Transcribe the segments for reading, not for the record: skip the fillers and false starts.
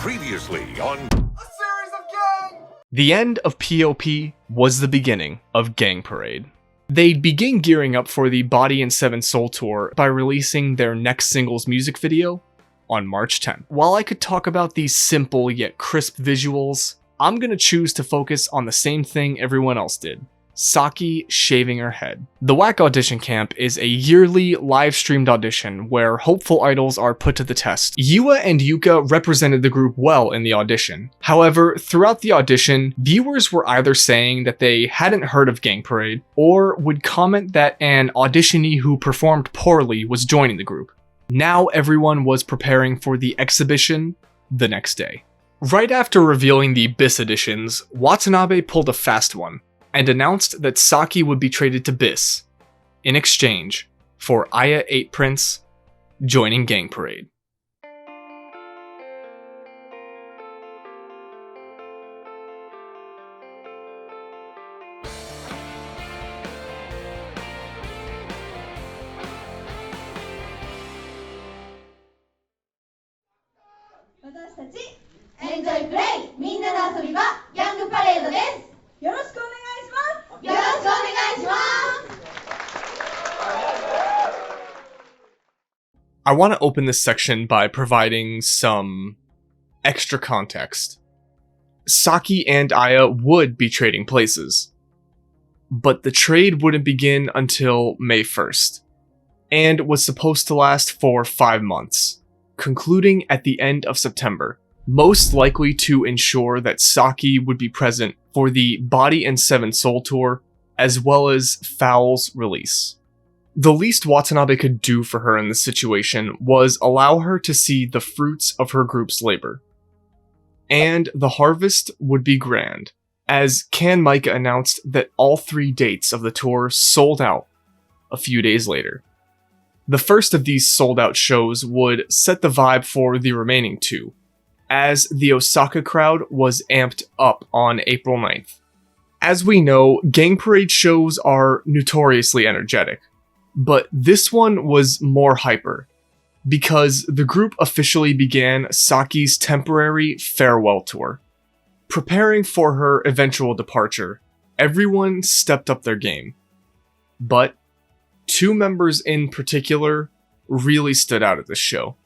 Previously on The end of POP was the beginning of Gang Parade. They'd begin gearing up for the Body and 7 Soul tour by releasing their next single's music video on March 10th. While I could talk about these simple yet crisp visuals, I'm gonna choose to focus on the same thing everyone else did: Saki shaving her head. The WACK Audition Camp is a yearly live-streamed audition where hopeful idols are put to the test. Yua and Yuka represented the group well in the audition. However, throughout the audition, viewers were either saying that they hadn't heard of Gang Parade, or would comment that an auditionee who performed poorly was joining the group. Now everyone was preparing for the exhibition the next day. Right after revealing the BIS editions, Watanabe pulled a fast one and announced that Saki would be traded to BIS in exchange for Aya Eightprince joining Gang Parade. Enjoy play! みんなの遊び場ギャングパレードです。よろしくお願いします。よろしくお願いします。I want to open this section by providing some extra context. Saki and Aya would be trading places, but the trade wouldn't begin until May 1st, and was supposed to last for 5 months, concluding at the end of September, most likely to ensure that Saki would be present for the Body and 7 Soul tour, as well as Foul's release. The least Watanabe could do for her in this situation was allow her to see the fruits of her group's labor. And the harvest would be grand, as Kan Micah announced that all 3 dates of the tour sold out a few days later. The first of these sold out shows would set the vibe for the remaining 2, as the Osaka crowd was amped up on April 9th. As we know, Gang Parade shows are notoriously energetic, but this one was more hyper, because the group officially began Saki's temporary farewell tour. Preparing for her eventual departure, everyone stepped up their game. But 2 members in particular really stood out at this show.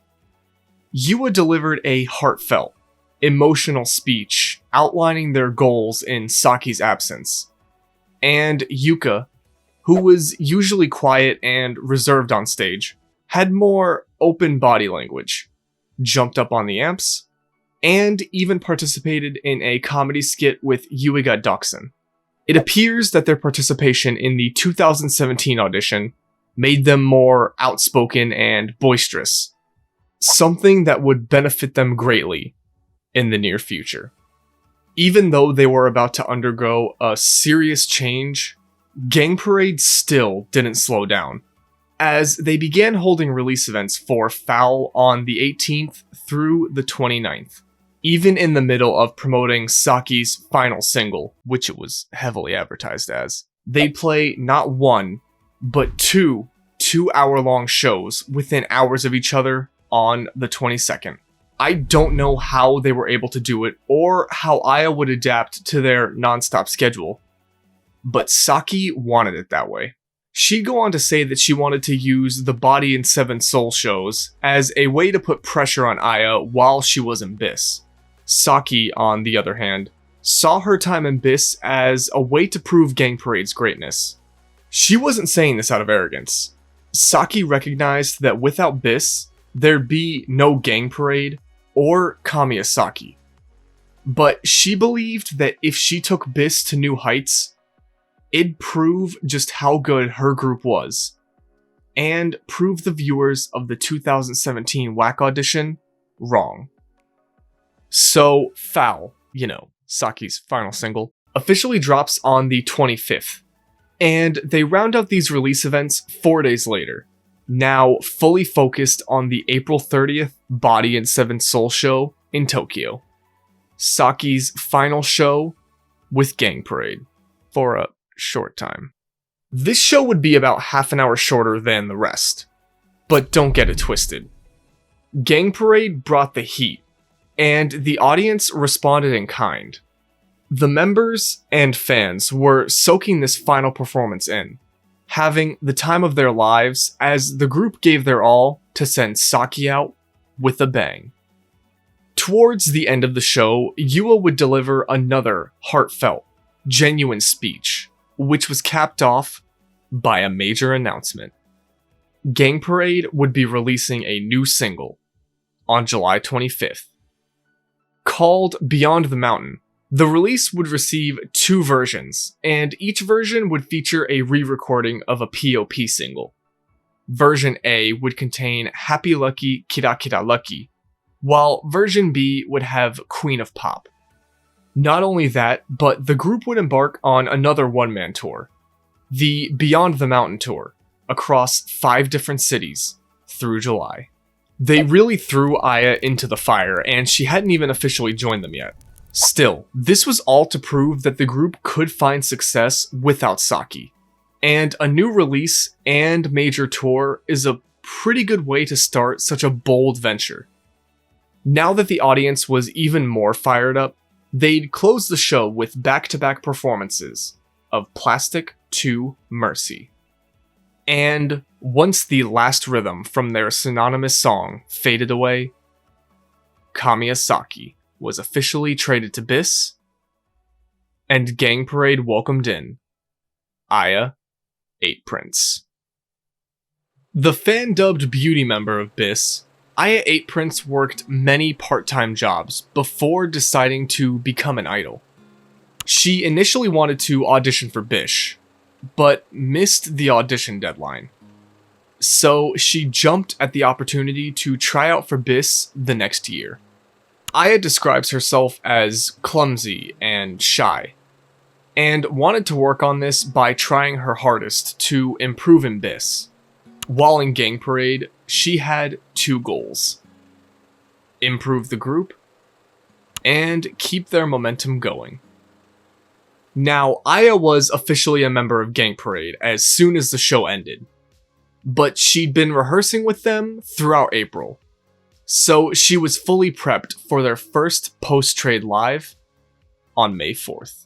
Yua delivered a heartfelt, emotional speech outlining their goals in Saki's absence, and Yuka, who was usually quiet and reserved on stage, had more open body language, jumped up on the amps, and even participated in a comedy skit with Yuiga Doksen. It appears that their participation in the 2017 audition made them more outspoken and boisterous, something that would benefit them greatly in the near future. Even though they were about to undergo a serious change, Gang Parade still didn't slow down, as they began holding release events for Foul on the 18th through the 29th, even in the middle of promoting Saki's final single, which it was heavily advertised as. They'd play not 1, but 2 2-hour-long shows within hours of each other on the 22nd. I don't know how they were able to do it, or how Aya would adapt to their non-stop schedule, but Saki wanted it that way. She'd go on to say that she wanted to use the Body and 7 Soul shows as a way to put pressure on Aya while she was in BIS. Saki, on the other hand, saw her time in BIS as a way to prove Gang Parade's greatness. She wasn't saying this out of arrogance. Saki recognized that without BIS, there'd be no Gang Parade or Kamiya Saki. But she believed that if she took BIS to new heights, it'd prove just how good her group was, and prove the viewers of the 2017 WACK audition wrong. So Foul, Saki's final single, officially drops on the 25th, and they round out these release events 4 days later, now fully focused on the April 30th Body and 7 Soul show in Tokyo. Saki's final show with Gang Parade, for a short time. This show would be about half an hour shorter than the rest, but don't get it twisted. Gang Parade brought the heat, and the audience responded in kind. The members and fans were soaking this final performance in, having the time of their lives as the group gave their all to send Saki out with a bang. Towards the end of the show, Yua would deliver another heartfelt, genuine speech, which was capped off by a major announcement. Gang Parade would be releasing a new single on July 25th. Called Beyond the Mountain, the release would receive 2 versions, and each version would feature a re-recording of a POP single. Version A would contain Happy Lucky Kira Kira Lucky, while version B would have Queen of Pop. Not only that, but the group would embark on another one-man tour, the Beyond the Mountain tour, across 5 different cities through July. They really threw Aya into the fire, and she hadn't even officially joined them yet. Still, this was all to prove that the group could find success without Saki, and a new release and major tour is a pretty good way to start such a bold venture. Now that the audience was even more fired up, they'd close the show with back-to-back performances of Plastic to Mercy. And once the last rhythm from their synonymous song faded away, Kamiya Saki was officially traded to BiS, and Gang Parade welcomed in Aya Eightprince. The fan-dubbed beauty member of BiS, Aya Eightprince worked many part-time jobs before deciding to become an idol. She initially wanted to audition for Bish, but missed the audition deadline. So she jumped at the opportunity to try out for BiS the next year. Aya describes herself as clumsy and shy, and wanted to work on this by trying her hardest to improve in BiS. While in Gang Parade, she had 2 goals: improve the group, and keep their momentum going. Now, Aya was officially a member of Gang Parade as soon as the show ended, but she'd been rehearsing with them throughout April, so she was fully prepped for their first post-trade live on May 4th.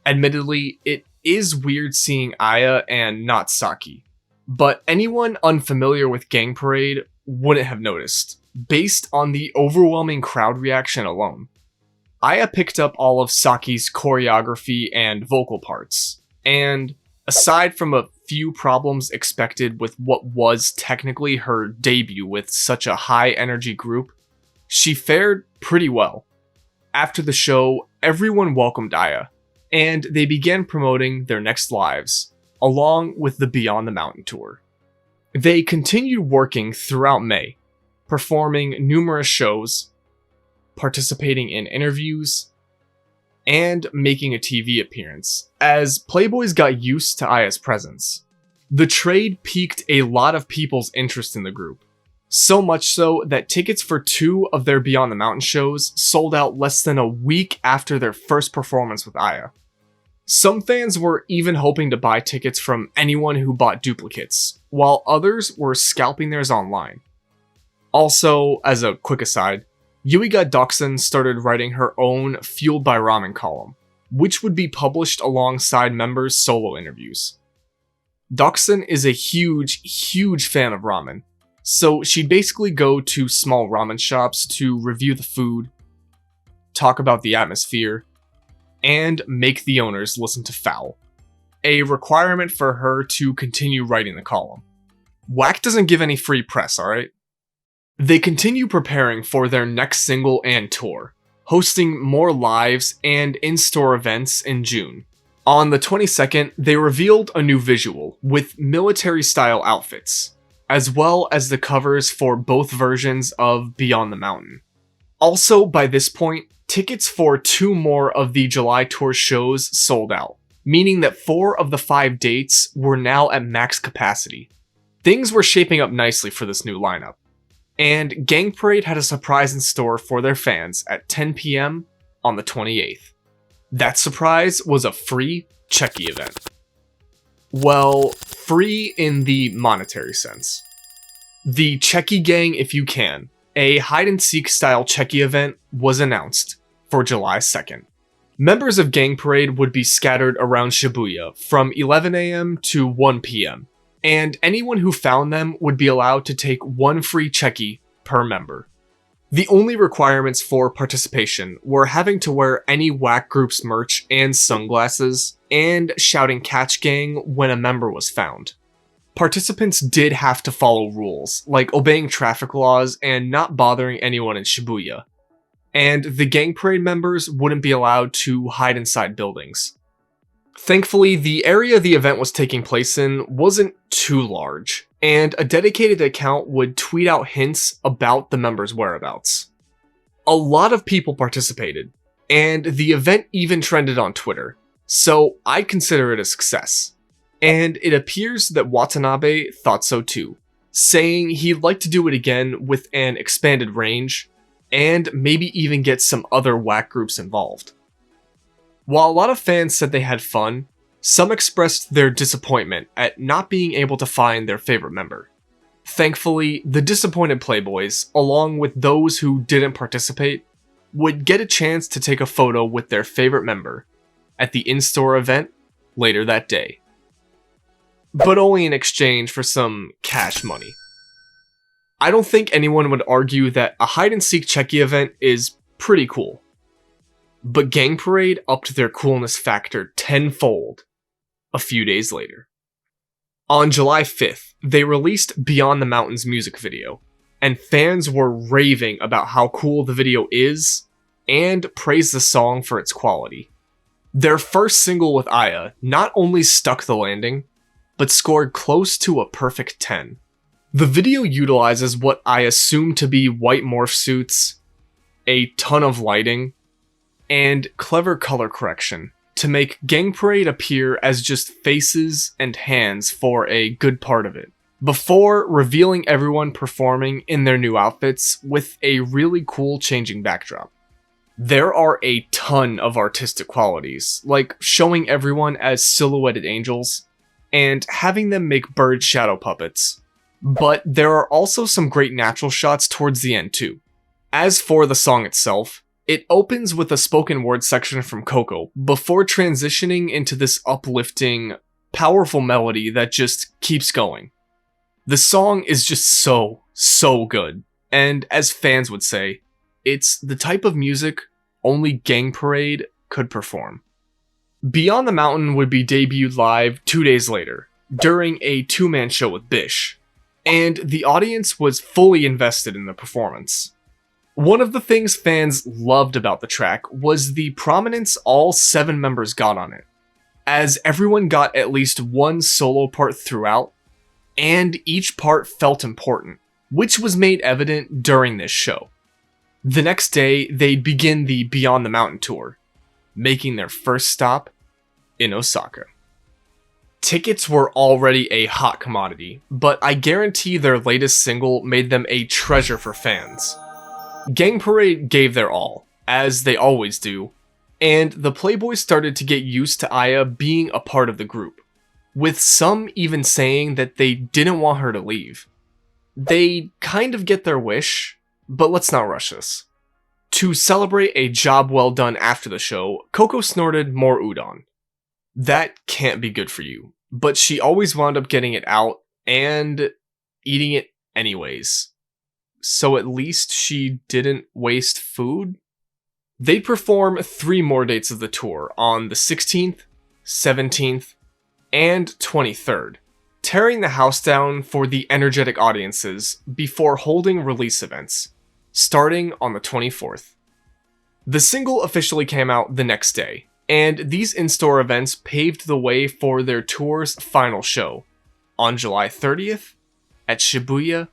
Admittedly, it is weird seeing Aya and not Saki, but anyone unfamiliar with Gang Parade wouldn't have noticed, based on the overwhelming crowd reaction alone. Aya picked up all of Saki's choreography and vocal parts, and aside from a few problems expected with what was technically her debut with such a high-energy group, she fared pretty well. After the show, everyone welcomed Aya, and they began promoting their next lives, along with the Beyond the Mountain tour. They continued working throughout May, performing numerous shows, participating in interviews, and making a TV appearance, as Playboys got used to Aya's presence. The trade piqued a lot of people's interest in the group, so much so that tickets for 2 of their Beyond the Mountain shows sold out less than a week after their first performance with Aya. Some fans were even hoping to buy tickets from anyone who bought duplicates, while others were scalping theirs online. Also, as a quick aside, Yuiga Doksun started writing her own Fueled by Ramen column, which would be published alongside members' solo interviews. Doksun is a huge fan of ramen, so she'd basically go to small ramen shops to review the food, talk about the atmosphere, and make the owners listen to Foul, a requirement for her to continue writing the column. WACK doesn't give any free press, alright? They continue preparing for their next single and tour, hosting more lives and in-store events in June. On the 22nd, they revealed a new visual with military-style outfits, as well as the covers for both versions of Beyond the Mountain. Also, by this point, tickets for 2 more of the July tour shows sold out, meaning that 4 of the 5 dates were now at max capacity. Things were shaping up nicely for this new lineup, and Gang Parade had a surprise in store for their fans at 10 PM on the 28th. That surprise was a free Checky event. Well, free in the monetary sense. The Checky Gang If You Can, a hide-and-seek style Checky event was announced for July 2nd. Members of Gang Parade would be scattered around Shibuya from 11 AM to 1 PM, and anyone who found them would be allowed to take one free Checky per member. The only requirements for participation were having to wear any WACK group's merch and sunglasses, and shouting "Catch Gang" when a member was found. Participants did have to follow rules, like obeying traffic laws and not bothering anyone in Shibuya. And the Gang Parade members wouldn't be allowed to hide inside buildings. Thankfully, the area the event was taking place in wasn't too large, and a dedicated account would tweet out hints about the members' whereabouts. A lot of people participated, and the event even trended on Twitter, so I'd consider it a success. And it appears that Watanabe thought so too, saying he'd like to do it again with an expanded range, and maybe even get some other WACK groups involved. While a lot of fans said they had fun, some expressed their disappointment at not being able to find their favorite member. Thankfully, the disappointed Playboys, along with those who didn't participate, would get a chance to take a photo with their favorite member at the in-store event later that day. But only in exchange for some cash money. I don't think anyone would argue that a hide-and-seek Checky event is pretty cool. But Gang Parade upped their coolness factor tenfold a few days later. On July 5th, they released Beyond the Mountains music video, and fans were raving about how cool the video is, and praised the song for its quality. Their first single with Aya not only stuck the landing, but scored close to a perfect 10. The video utilizes what I assume to be white morph suits, a ton of lighting, and clever color correction to make Gang Parade appear as just faces and hands for a good part of it, before revealing everyone performing in their new outfits with a really cool changing backdrop. There are a ton of artistic qualities, like showing everyone as silhouetted angels, and having them make bird shadow puppets. But there are also some great natural shots towards the end too. As for the song itself, it opens with a spoken word section from Coco before transitioning into this uplifting, powerful melody that just keeps going. The song is just so good, and as fans would say, it's the type of music only Gang Parade could perform. Beyond the Mountain would be debuted live 2 days later, during a two-man show with Bish, and the audience was fully invested in the performance. One of the things fans loved about the track was the prominence all 7 members got on it, as everyone got at least one solo part throughout, and each part felt important, which was made evident during this show. The next day, they'd begin the Beyond the Mountain tour, making their first stop in Osaka. Tickets were already a hot commodity, but I guarantee their latest single made them a treasure for fans. Gang Parade gave their all, as they always do, and the Playboys started to get used to Aya being a part of the group, with some even saying that they didn't want her to leave. They kind of get their wish, but let's not rush this. To celebrate a job well done after the show, Coco snorted more udon. That can't be good for you, but she always wound up getting it out and eating it anyways. So at least she didn't waste food? They'd perform 3 more dates of the tour on the 16th, 17th, and 23rd, tearing the house down for the energetic audiences before holding release events, starting on the 24th. The single officially came out the next day, and these in-store events paved the way for their tour's final show, on July 30th, at Shibuya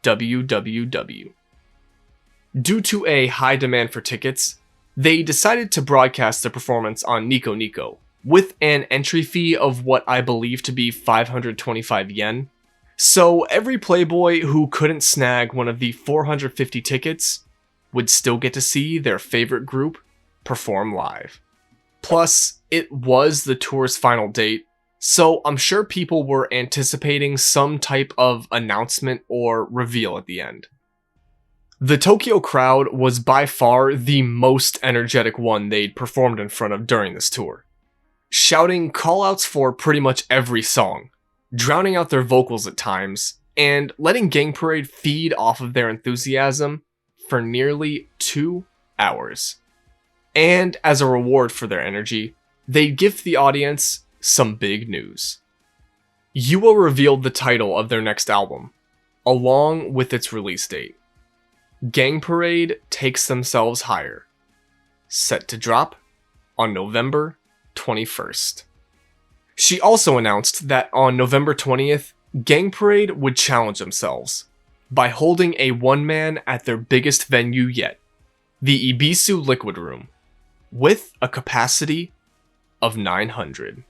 WWW. Due to a high demand for tickets, they decided to broadcast the performance on Nico Nico, with an entry fee of what I believe to be 525 yen. So every Playboy who couldn't snag one of the 450 tickets would still get to see their favorite group perform live. Plus, it was the tour's final date, so I'm sure people were anticipating some type of announcement or reveal at the end. The Tokyo crowd was by far the most energetic one they'd performed in front of during this tour, shouting callouts for pretty much every song, drowning out their vocals at times, and letting Gang Parade feed off of their enthusiasm for nearly 2 hours. And as a reward for their energy, they'd gift the audience some big news. Yua revealed the title of their next album, along with its release date. Gang Parade Takes Themselves Higher, set to drop on November 21st. She also announced that on November 20th, Gang Parade would challenge themselves by holding a one-man at their biggest venue yet, the Ebisu Liquid Room, with a capacity of 900.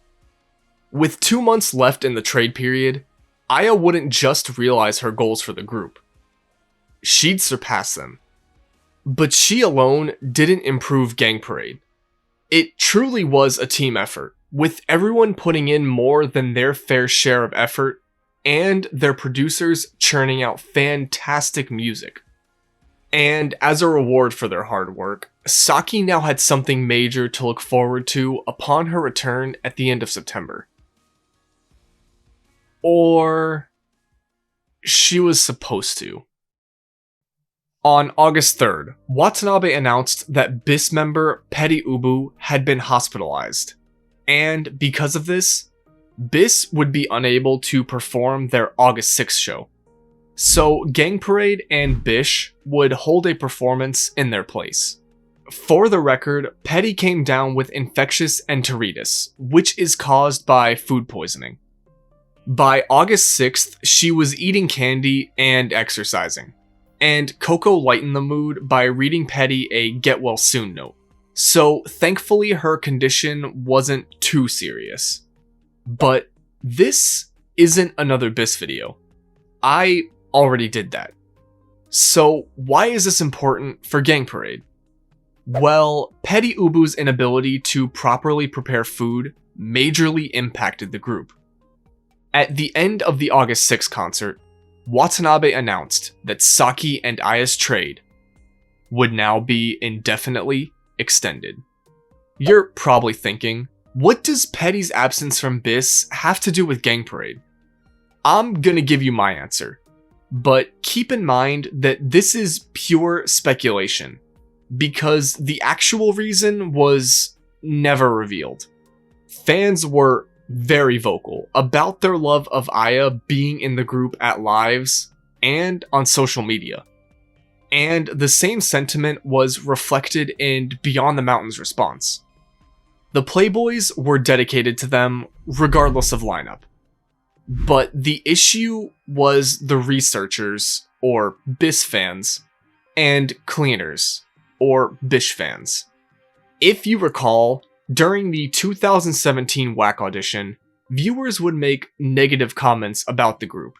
With 2 months left in the trade period, Aya wouldn't just realize her goals for the group. She'd surpass them. But she alone didn't improve Gang Parade. It truly was a team effort, with everyone putting in more than their fair share of effort, and their producers churning out fantastic music. And as a reward for their hard work, Saki now had something major to look forward to upon her return at the end of September. Or she was supposed to. On August 3rd, Watanabe announced that BIS member Petty Ubu had been hospitalized, and because of this, BIS would be unable to perform their August 6th show. So Gang Parade and Bish would hold a performance in their place. For the record, Petty came down with infectious enteritis, which is caused by food poisoning. By August 6th, she was eating candy and exercising, and Coco lightened the mood by reading Petty a get well soon note. So thankfully her condition wasn't too serious. But this isn't another BIS video. I already did that. So why is this important for Gang Parade? Well, Petty Ubu's inability to properly prepare food majorly impacted the group. At the end of the August 6th concert, Watanabe announced that Saki and Aya's trade would now be indefinitely extended. You're probably thinking, what does Petty's absence from BIS have to do with Gang Parade? I'm gonna give you my answer, but keep in mind that this is pure speculation, because the actual reason was never revealed. Fans were very vocal about their love of Aya being in the group at lives and on social media. And the same sentiment was reflected in Beyond the Mountain's response. The Playboys were dedicated to them regardless of lineup. But the issue was the researchers, or BIS fans, and cleaners, or Bish fans. If you recall, during the 2017 WACK audition, viewers would make negative comments about the group.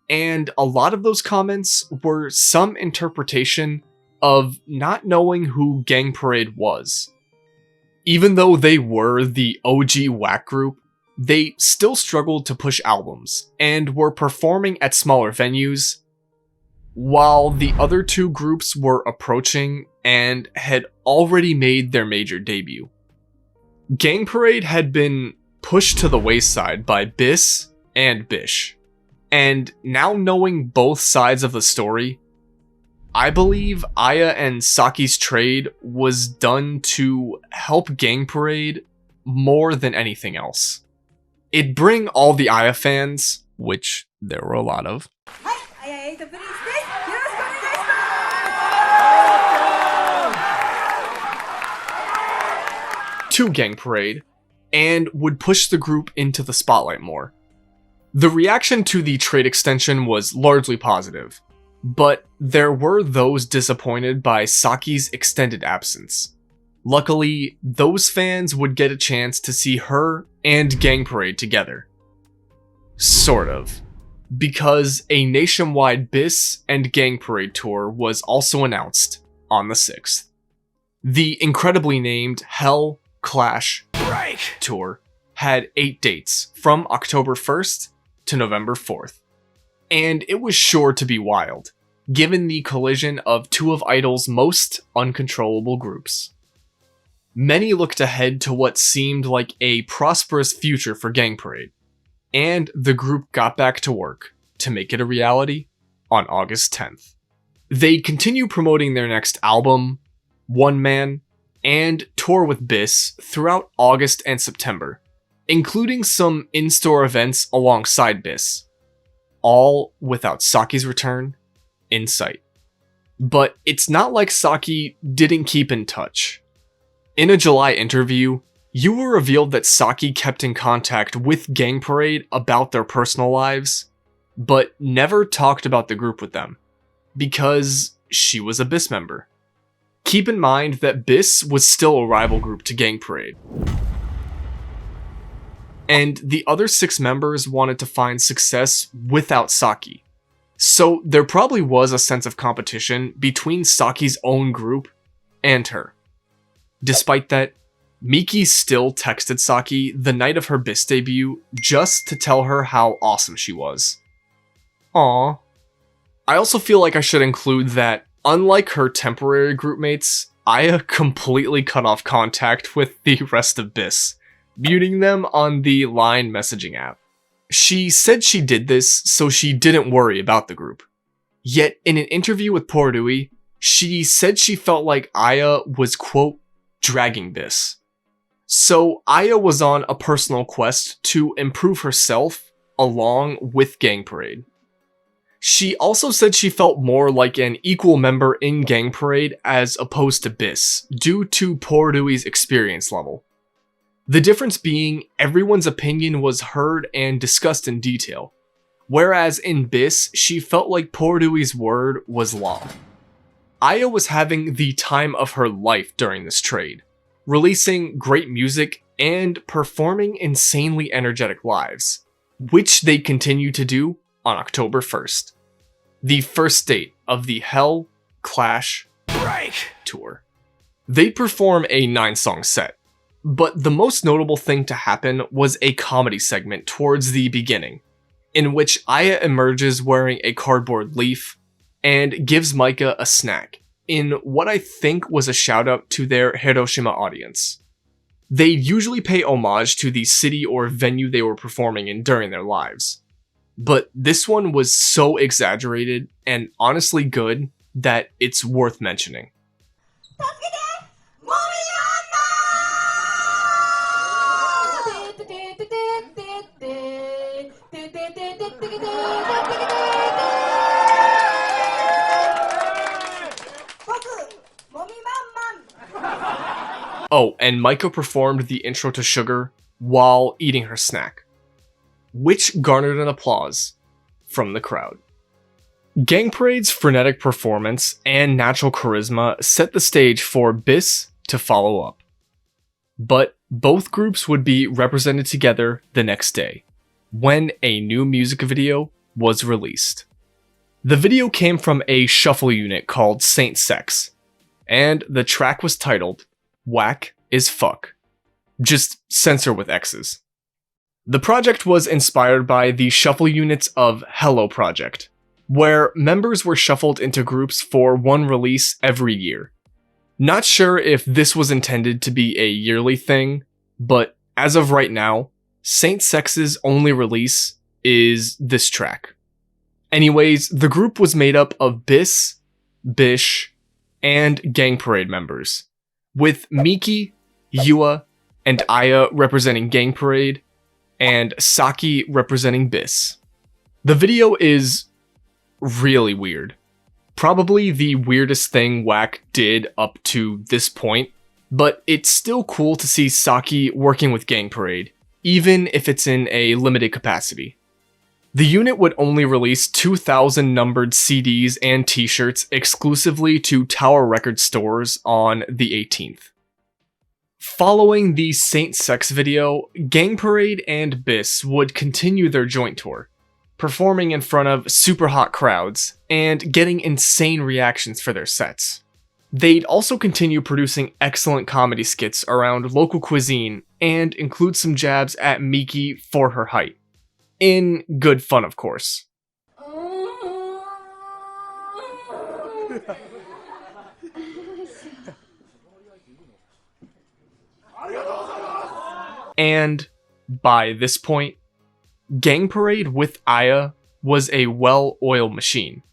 And a lot of those comments were some interpretation of not knowing who Gang Parade was. Even though they were the OG WACK group, they still struggled to push albums, and were performing at smaller venues, while the other two groups were approaching and had already made their major debut. Gang Parade had been pushed to the wayside by BIS and Bish, and now knowing both sides of the story, I believe Aya and Saki's trade was done to help Gang Parade more than anything else. It'd bring all the Aya fans, which there were a lot of, Aya Eightprince to Gang Parade, and would push the group into the spotlight more. The reaction to the trade extension was largely positive, but there were those disappointed by Saki's extended absence. Luckily, those fans would get a chance to see her and Gang Parade together. Sort of. Because a nationwide BIS and Gang Parade tour was also announced on the 6th. The incredibly named Hell Clash Break tour had 8 dates from October 1st to November 4th. And it was sure to be wild, given the collision of two of Idol's most uncontrollable groups. Many looked ahead to what seemed like a prosperous future for Gang Parade, and the group got back to work to make it a reality on August 10th. They'd continue promoting their next album, One Man, and tour with BiS throughout August and September, including some in-store events alongside BiS, all without Saki's return in sight. But it's not like Saki didn't keep in touch. In a July interview, Yua revealed that Saki kept in contact with Gang Parade about their personal lives, but never talked about the group with them, because she was a BiS member. Keep in mind that BiS was still a rival group to Gang Parade, and the other 6 members wanted to find success without Saki. So there probably was a sense of competition between Saki's own group and her. Despite that, Miki still texted Saki the night of her BiS debut just to tell her how awesome she was. Aww. I also feel like I should include that, unlike her temporary groupmates, Aya completely cut off contact with the rest of BiS, muting them on the Line messaging app. She said she did this so she didn't worry about the group. Yet, in an interview with Pordui, she said she felt like Aya was, quote, dragging BiS. So Aya was on a personal quest to improve herself along with Gang Parade. She also said she felt more like an equal member in Gang Parade as opposed to BiS, due to Pordui's experience level. The difference being everyone's opinion was heard and discussed in detail, whereas in BiS she felt like Pordui's word was law. Aya was having the time of her life during this trade, releasing great music and performing insanely energetic lives, which they continue to do on October 1st, the first date of the Hell Clash Break tour. They perform a 9-song set, but the most notable thing to happen was a comedy segment towards the beginning, in which Aya emerges wearing a cardboard leaf and gives Micah a snack, in what I think was a shout out to their Hiroshima audience. They usually pay homage to the city or venue they were performing in during their lives, but this one was so exaggerated and honestly good that it's worth mentioning. Oh, and Micah performed the intro to Sugar while eating her snack, which garnered an applause from the crowd. Gang Parade's frenetic performance and natural charisma set the stage for BiS to follow up. But both groups would be represented together the next day, when a new music video was released. The video came from a shuffle unit called Saint Sex, and the track was titled WACK EXHiBiTiON. Just censor with X's. The project was inspired by the shuffle units of Hello Project, where members were shuffled into groups for one release every year. Not sure if this was intended to be a yearly thing, but as of right now, Saint Sex's only release is this track. Anyways, the group was made up of BiS, Bish, and Gang Parade members, with Miki, Yua, and Aya representing Gang Parade, and Saki representing BiS. The video is really weird. Probably the weirdest thing WACK did up to this point, but it's still cool to see Saki working with Gang Parade, even if it's in a limited capacity. The unit would only release 2,000 numbered CDs and t-shirts exclusively to Tower Record stores on the 18th. Following the Saint Sex video, Gang Parade and BiS would continue their joint tour, performing in front of super hot crowds and getting insane reactions for their sets. They'd also continue producing excellent comedy skits around local cuisine and include some jabs at Miki for her height. In good fun, of course. And by this point, Gang Parade with Aya was a well-oiled machine.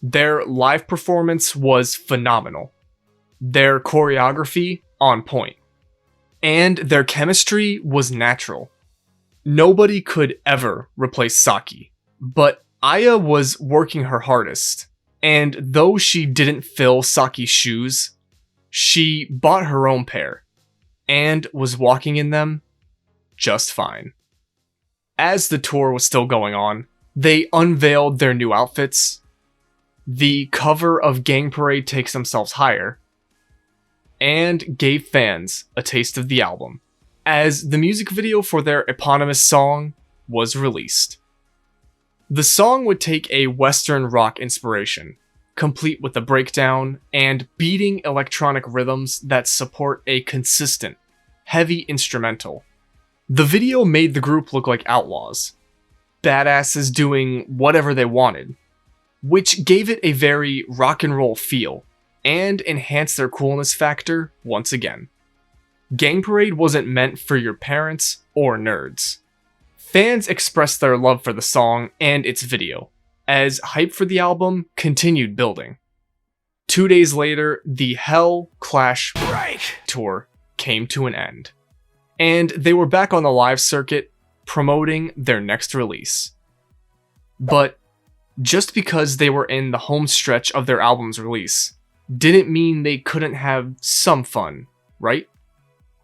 Their live performance was phenomenal. Their choreography on point. And their chemistry was natural. Nobody could ever replace Saki, but Aya was working her hardest, and though she didn't fill Saki's shoes, she bought her own pair, and was walking in them just fine. As the tour was still going on, they unveiled their new outfits. The cover of Gang Parade takes themselves higher, and gave fans a taste of the album, as the music video for their eponymous song was released. The song would take a Western rock inspiration, complete with a breakdown and beating electronic rhythms that support a consistent, heavy instrumental. The video made the group look like outlaws, badasses doing whatever they wanted, which gave it a very rock and roll feel, and enhanced their coolness factor once again. Gang Parade wasn't meant for your parents or nerds. Fans expressed their love for the song and its video, as hype for the album continued building. 2 days later, the Hell Clash Break tour came to an end, and they were back on the live circuit promoting their next release. But just because they were in the home stretch of their album's release, didn't mean they couldn't have some fun, right?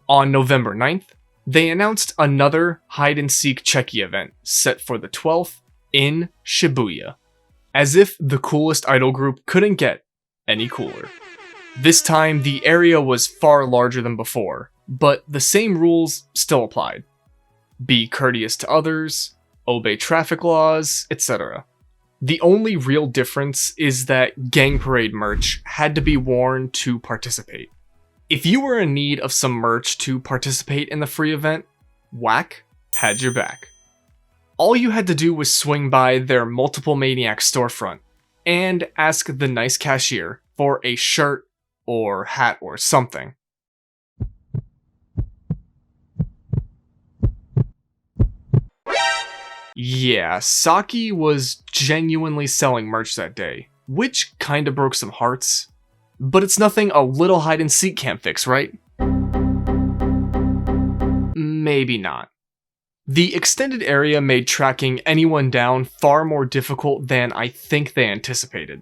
On November 9th, they announced another hide-and-seek Checky event set for the 12th in Shibuya, as if the coolest idol group couldn't get any cooler. This time, the area was far larger than before, but the same rules still applied. Be courteous to others, obey traffic laws, etc. The only real difference is that Gang Parade merch had to be worn to participate. If you were in need of some merch to participate in the free event, WACK had your back. All you had to do was swing by their Multiple Maniacs storefront and ask the nice cashier for a shirt or hat or something. Yeah, Saki was genuinely selling merch that day, which kinda broke some hearts. But it's nothing a little hide-and-seek can't fix, right? Maybe not. The extended area made tracking anyone down far more difficult than I think they anticipated.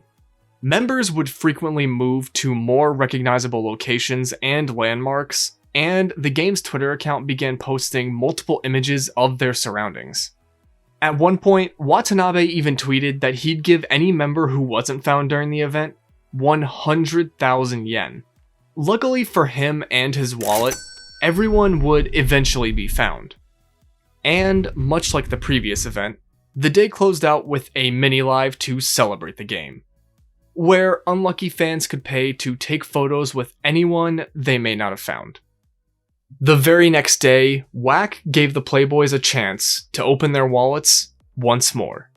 Members would frequently move to more recognizable locations and landmarks, and the game's Twitter account began posting multiple images of their surroundings. At one point, Watanabe even tweeted that he'd give any member who wasn't found during the event 100,000 yen. Luckily for him and his wallet, everyone would eventually be found. And much like the previous event, the day closed out with a mini-live to celebrate the game, where unlucky fans could pay to take photos with anyone they may not have found. The very next day, WACK gave the Playboys a chance to open their wallets once more,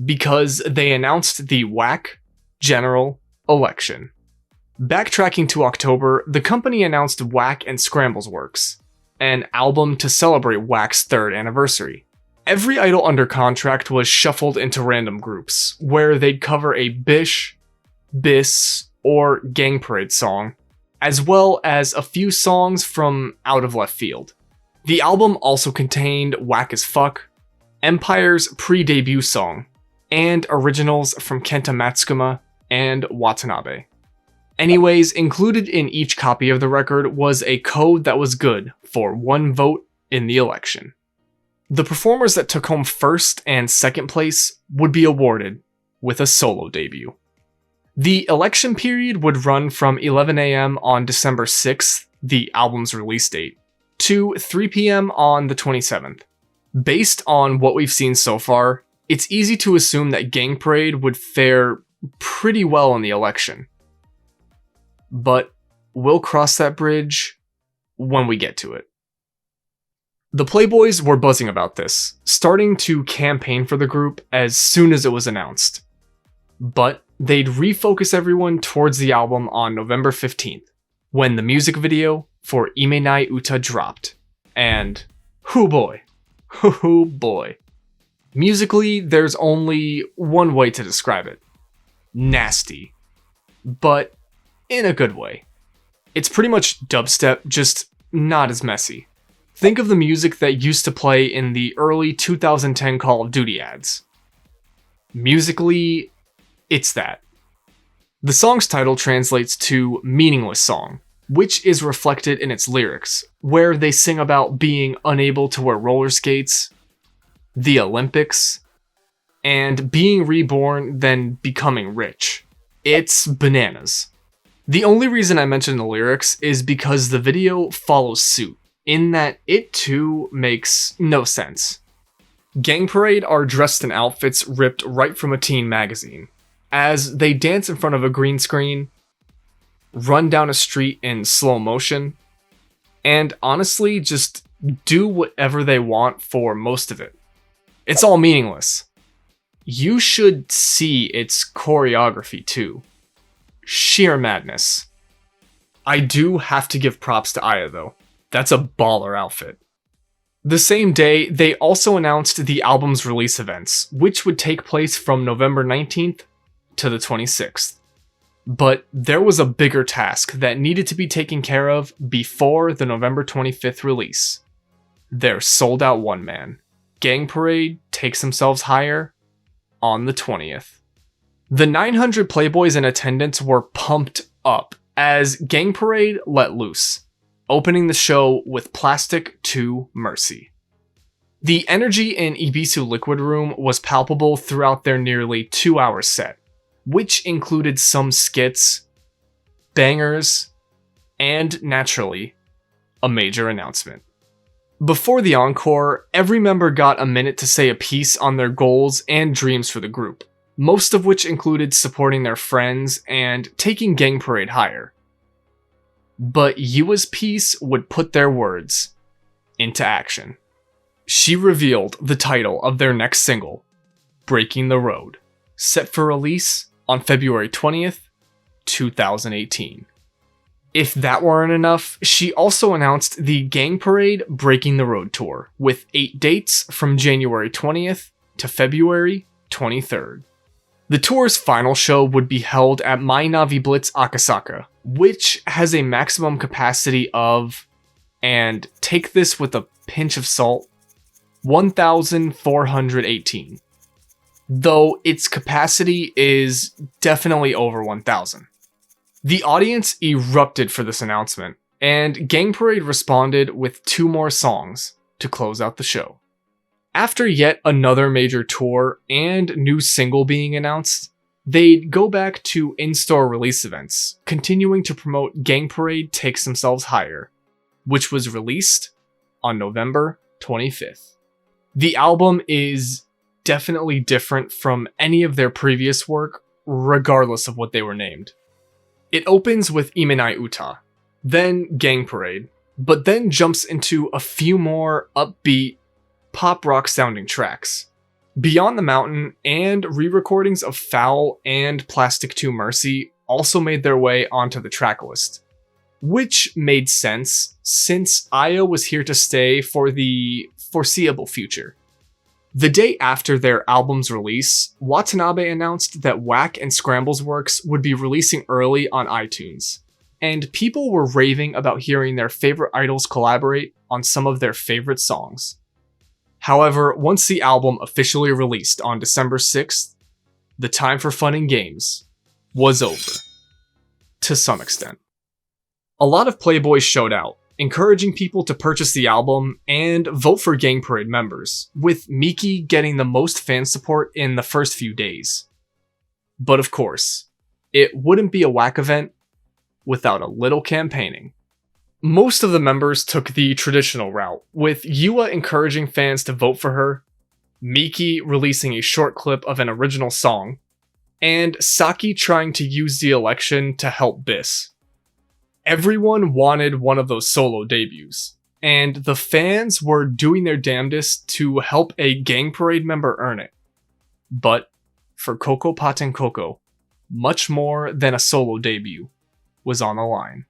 because they announced the WACK General Election. Backtracking to October, the company announced WACK and Scrambles Works, an album to celebrate WACK's 3rd anniversary. Every idol under contract was shuffled into random groups, where they'd cover a Bish, Bis, or Gang Parade song, as well as a few songs from out of left field. The album also contained Whack as Fuck, Empire's pre-debut song, and originals from Kenta Matsukuma and Watanabe. Anyways, included in each copy of the record was a code that was good for 1 vote in the election. The performers that took home 1st and 2nd place would be awarded with a solo debut. The election period would run from 11 AM on December 6th, the album's release date, to 3 PM on the 27th. Based on what we've seen so far, it's easy to assume that Gang Parade would fare pretty well in the election. But we'll cross that bridge when we get to it. The Playboys were buzzing about this, starting to campaign for the group as soon as it was announced. But they'd refocus everyone towards the album on November 15th, when the music video for Ime Nai Uta dropped. And, hoo boy. Hoo boy. Musically, there's only one way to describe it. Nasty. But in a good way. It's pretty much dubstep, just not as messy. Think of the music that used to play in the early 2010 Call of Duty ads. Musically, it's that. The song's title translates to meaningless song, which is reflected in its lyrics, where they sing about being unable to wear roller skates, the Olympics, and being reborn then becoming rich. It's bananas. The only reason I mention the lyrics is because the video follows suit, in that it too makes no sense. Gang Parade are dressed in outfits ripped right from a teen magazine, as they dance in front of a green screen, run down a street in slow motion, and honestly just do whatever they want for most of it. It's all meaningless. You should see its choreography too. Sheer madness. I do have to give props to Aya though. That's a baller outfit. The same day, they also announced the album's release events, which would take place from November 19th to the 26th. But there was a bigger task that needed to be taken care of before the November 25th release. Their sold out one man, Gang Parade Takes Themselves Higher, on the 20th. The 900 Playboys in attendance were pumped up as Gang Parade let loose, opening the show with Plastic to Mercy. The energy in Ebisu Liquid Room was palpable throughout their nearly 2-hour set, which included some skits, bangers, and naturally, a major announcement. Before the encore, every member got a minute to say a piece on their goals and dreams for the group, most of which included supporting their friends and taking Gang Parade higher. But Yua's piece would put their words into action. She revealed the title of their next single, Breaking the Road, set for release on February 20th, 2018. If that weren't enough, she also announced the Gang Parade Breaking the Road tour, with 8 dates from January 20th to February 23rd. The tour's final show would be held at My Navi Blitz Akasaka, which has a maximum capacity of, and take this with a pinch of salt, 1,418. Though its capacity is definitely over 1,000. The audience erupted for this announcement, and Gang Parade responded with 2 more songs to close out the show. After yet another major tour and new single being announced, they'd go back to in-store release events, continuing to promote Gang Parade Takes Themselves Higher, which was released on November 25th. The album is definitely different from any of their previous work, regardless of what they were named. It opens with Ime Nai Uta, then Gang Parade, but then jumps into a few more upbeat, pop rock sounding tracks. Beyond the Mountain and re-recordings of Foul and Plastic to Mercy also made their way onto the track list, which made sense since Aya was here to stay for the foreseeable future. The day after their album's release, Watanabe announced that WACK and Scramble's works would be releasing early on iTunes, and people were raving about hearing their favorite idols collaborate on some of their favorite songs. However, once the album officially released on December 6th, the time for fun and games was over. To some extent. A lot of Playboys showed out, encouraging people to purchase the album and vote for Gang Parade members, with Miki getting the most fan support in the first few days. But of course, it wouldn't be a WACK event without a little campaigning. Most of the members took the traditional route, with Yua encouraging fans to vote for her, Miki releasing a short clip of an original song, and Saki trying to use the election to help Bis. Everyone wanted one of those solo debuts, and the fans were doing their damnedest to help a Gang Parade member earn it. But for Coco Paten Coco, much more than a solo debut was on the line.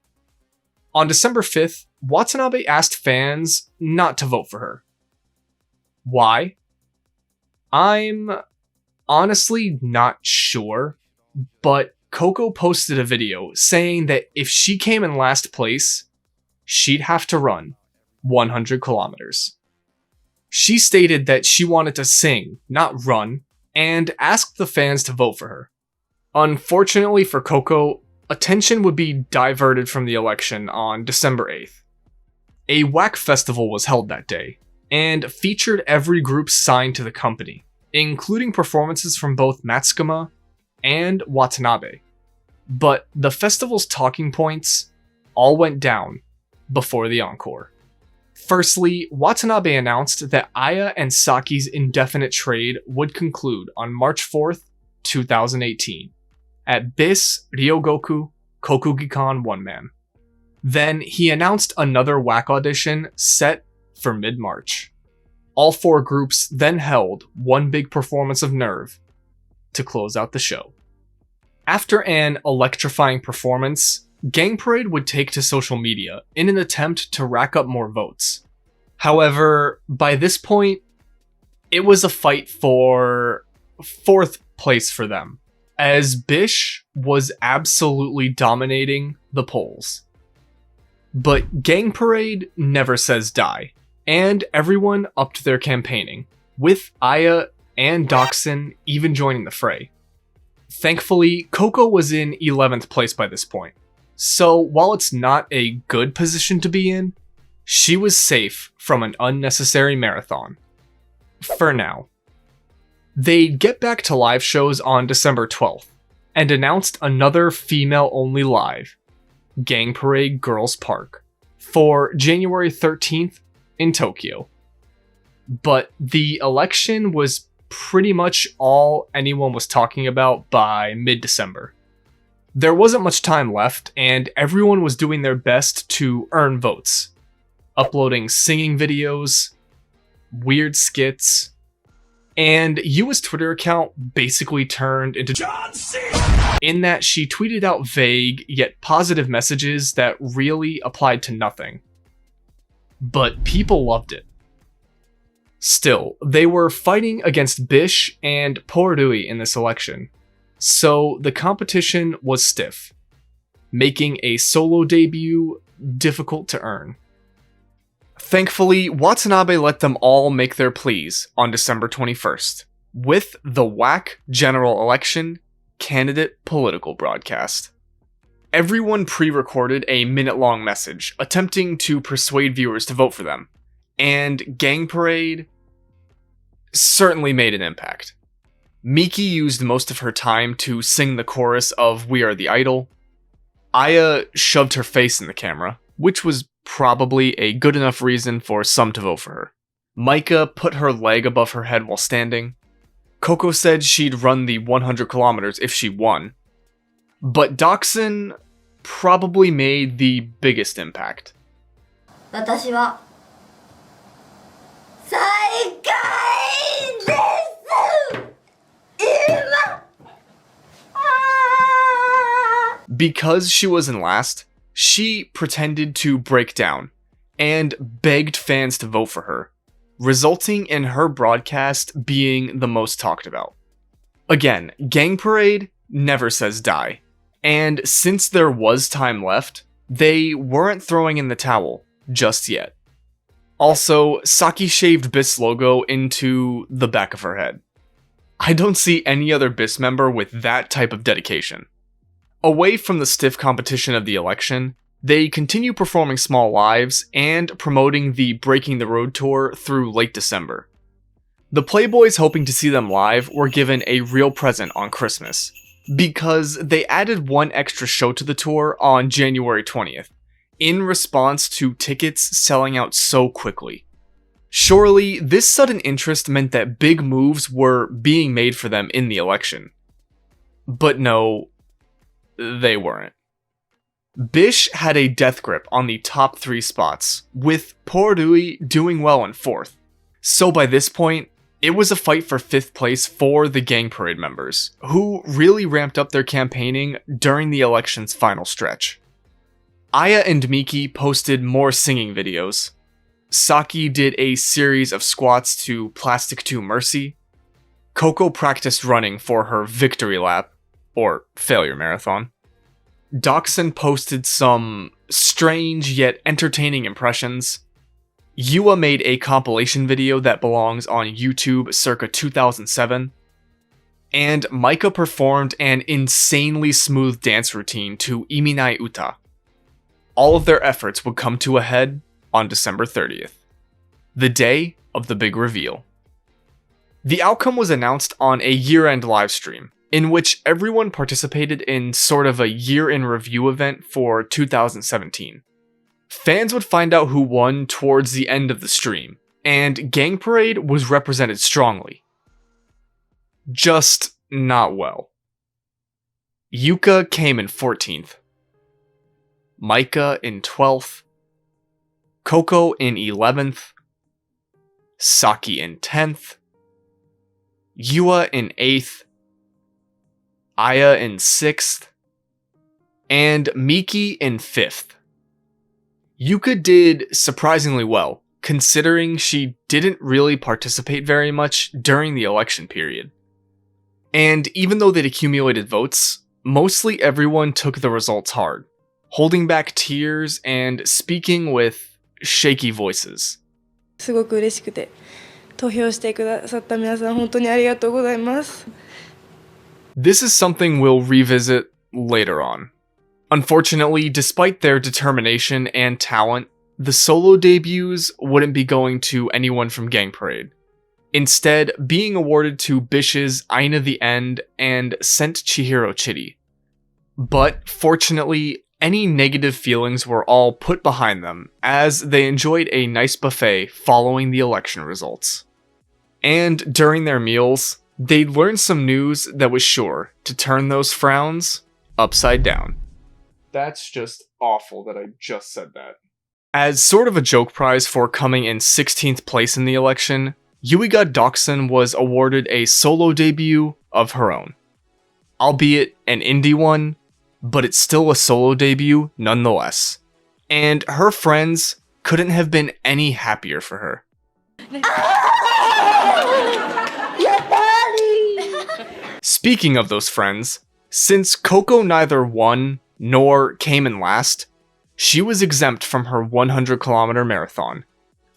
On December 5th, Watanabe asked fans not to vote for her. Why? I'm honestly not sure, but Coco posted a video saying that if she came in last place, she'd have to run 100 kilometers. She stated that she wanted to sing, not run, and asked the fans to vote for her. Unfortunately for Coco, attention would be diverted from the election on December 8th. A WACK festival was held that day, and featured every group signed to the company, including performances from both Matsukuma and Watanabe. But the festival's talking points all went down before the encore. Firstly, Watanabe announced that Aya and Saki's indefinite trade would conclude on March 4th, 2018, at BIS Ryogoku Kokugikan One Man. Then he announced another WACK audition set for mid-March. All four groups then held one big performance of Nerve to close out the show. After an electrifying performance, Gang Parade would take to social media in an attempt to rack up more votes. However, by this point, it was a fight for 4th place for them, as Bish was absolutely dominating the polls. But Gang Parade never says die, and everyone upped their campaigning, with Aya and Doxin even joining the fray. Thankfully, Coco was in 11th place by this point, so while it's not a good position to be in, she was safe from an unnecessary marathon. For now. They'd get back to live shows on December 12th, and announced another female-only live, Gang Parade Girls Park, for January 13th in Tokyo. But the election was pretty much all anyone was talking about by mid-December. There wasn't much time left, and everyone was doing their best to earn votes, uploading singing videos, weird skits, and Yua's Twitter account basically turned into John C. in that she tweeted out vague yet positive messages that really applied to nothing. But people loved it. Still, they were fighting against Bish and Porui in this election, so the competition was stiff, making a solo debut difficult to earn. Thankfully, Watanabe let them all make their pleas on December 21st, with the WACK general election candidate political broadcast. Everyone pre-recorded a minute-long message attempting to persuade viewers to vote for them, and Gang Parade certainly made an impact. Miki used most of her time to sing the chorus of We Are the Idol. Aya shoved her face in the camera, which was probably a good enough reason for some to vote for her. Micah put her leg above her head while standing. Coco said she'd run the 100 kilometers if she won. But Doxin probably made the biggest impact. 私は最下位です今 Because she was in last, she pretended to break down and begged fans to vote for her, resulting in her broadcast being the most talked about. Again, Gang Parade never says die, and since there was time left, they weren't throwing in the towel just yet. Also, Saki shaved BIS logo into the back of her head. I don't see any other BIS member with that type of dedication. Away from the stiff competition of the election, they continue performing small lives and promoting the Breaking the Road tour through late December. The Playboys hoping to see them live were given a real present on Christmas, because they added one extra show to the tour on January 20th, in response to tickets selling out so quickly. Surely, this sudden interest meant that big moves were being made for them in the election. But no, they weren't. Bish had a death grip on the top 3 spots, with Porui doing well in 4th. So by this point, It was a fight for 5th place for the Gang Parade members, who really ramped up their campaigning during the election's final stretch. Aya and Miki posted more singing videos. Saki did a series of squats to Plastic 2 Mercy. Coco practiced running for her victory lap, or failure marathon. Dachshund posted some strange yet entertaining impressions. Yua made a compilation video that belongs on YouTube circa 2007. And Micah performed an insanely smooth dance routine to Iminai Uta. All of their efforts would come to a head on December 30th, the day of the big reveal. The outcome was announced on a year-end livestream, in which everyone participated in sort of a year-in-review event for 2017. Fans would find out who won towards the end of the stream, and Gang Parade was represented strongly. Just not well. Yuka came in 14th. Micah in 12th. Coco in 11th. Saki in 10th. Yua in 8th. Aya in 6th. And Miki in 5th. Yuka did surprisingly well, considering she didn't really participate very much during the election period. And even though they'd accumulated votes, mostly everyone took the results hard, holding back tears and speaking with shaky voices. すごく嬉しくて、投票してくださった皆さん本当にありがとうございます。 This is something we'll revisit later on. Unfortunately, despite their determination and talent, the solo debuts wouldn't be going to anyone from Gang Parade. Instead, being awarded to Bish's Aina the End and Sent Chihiro Chitty. But fortunately, any negative feelings were all put behind them, as they enjoyed a nice buffet following the election results. And during their meals, they'd learned some news that was sure to turn those frowns upside down. That's just awful that I just said that. As sort of a joke prize for coming in 16th place in the election, Yuiga Dachshund was awarded a solo debut of her own. Albeit an indie one, but it's still a solo debut nonetheless. And her friends couldn't have been any happier for her. Speaking of those friends, since Coco neither won nor came in last, she was exempt from her 100-kilometer marathon.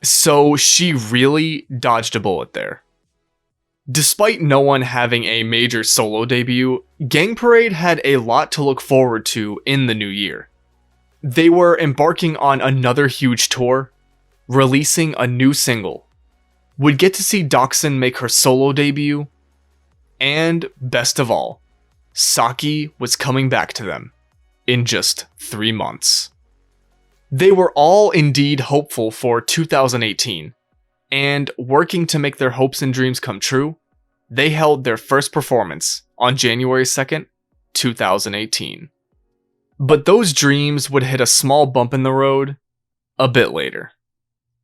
So she really dodged a bullet there. Despite no one having a major solo debut, Gang Parade had a lot to look forward to in the new year. They were embarking on another huge tour, releasing a new single, would get to see Dachshund make her solo debut, and best of all, Saki was coming back to them in just 3 months. They were all indeed hopeful for 2018, and working to make their hopes and dreams come true, they held their first performance on January 2nd, 2018. But those dreams would hit a small bump in the road a bit later.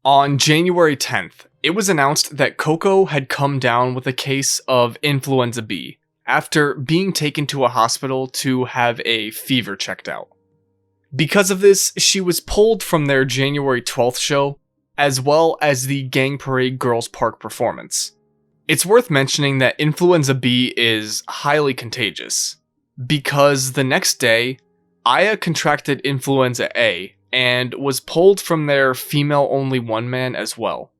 On January 10th, it was announced that Coco had come down with a case of influenza B after being taken to a hospital to have a fever checked out. Because of this, she was pulled from their January 12th show, as well as the Gang Parade Girls Park performance. It's worth mentioning that influenza B is highly contagious, because the next day, Aya contracted influenza A and was pulled from their female-only one-man as well.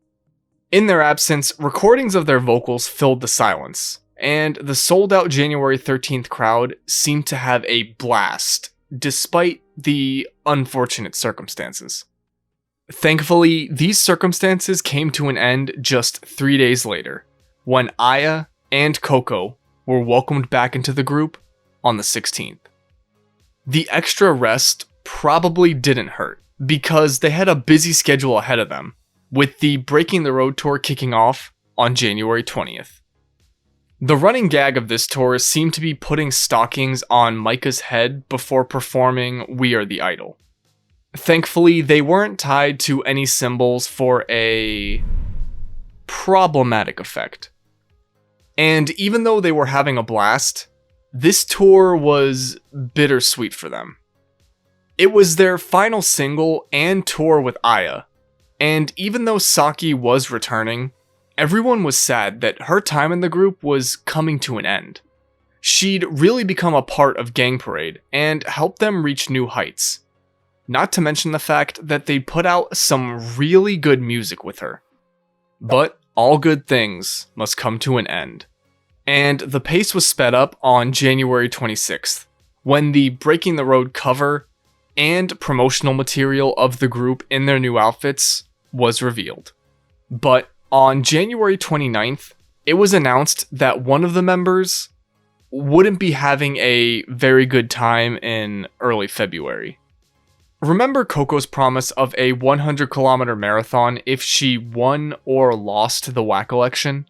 In their absence, recordings of their vocals filled the silence, and the sold-out January 13th crowd seemed to have a blast, despite the unfortunate circumstances. Thankfully, these circumstances came to an end just 3 days later, when Aya and Coco were welcomed back into the group on the 16th. The extra rest probably didn't hurt, because they had a busy schedule ahead of them, with the Breaking the Road tour kicking off on January 20th. The running gag of this tour seemed to be putting stockings on Micah's head before performing We Are the Idol. Thankfully, they weren't tied to any symbols for a problematic effect. And even though they were having a blast, this tour was bittersweet for them. It was their final single and tour with Aya, and even though Saki was returning, everyone was sad that her time in the group was coming to an end. She'd really become a part of Gang Parade and helped them reach new heights. Not to mention the fact that they put out some really good music with her. But all good things must come to an end. And the pace was sped up on January 26th, when the Breaking the Road cover and promotional material of the group in their new outfits was revealed. But on January 29th, it was announced that one of the members wouldn't be having a very good time in early February. Remember Coco's promise of a 100-kilometer marathon if she won or lost the WACK election?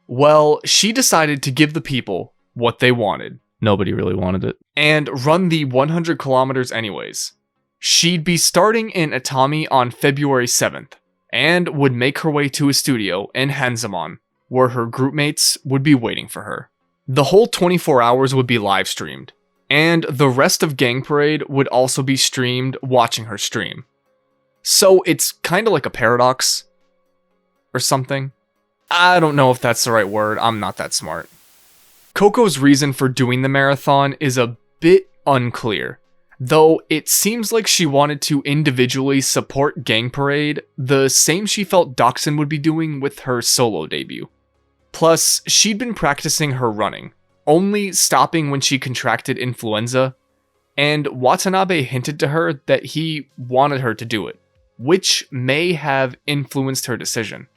Well, she decided to give the people what they wanted. Nobody really wanted it. And run the 100 kilometers anyways. She'd be starting in Atami on February 7th, and would make her way to a studio in Hanzamon, where her group mates would be waiting for her. The whole 24 hours would be live streamed, and the rest of Gang Parade would also be streamed watching her stream. So it's kinda like a paradox, or something. I don't know if that's the right word, I'm not that smart. Coco's reason for doing the marathon is a bit unclear, though it seems like she wanted to individually support Gang Parade the same she felt Dachshund would be doing with her solo debut. Plus, she'd been practicing her running, only stopping when she contracted influenza, and Watanabe hinted to her that he wanted her to do it, which may have influenced her decision.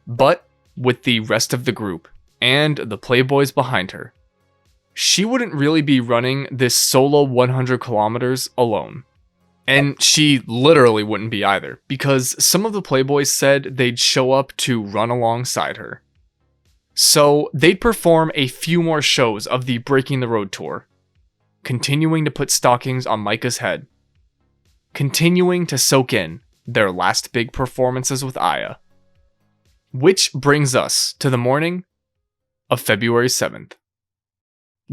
But with the rest of the group, and the Playboys behind her, she wouldn't really be running this solo 100 kilometers alone. And she literally wouldn't be either, because some of the Playboys said they'd show up to run alongside her. So they'd perform a few more shows of the Breaking the Road tour, continuing to put stockings on Micah's head, continuing to soak in their last big performances with Aya. Which brings us to the morning of February 7th.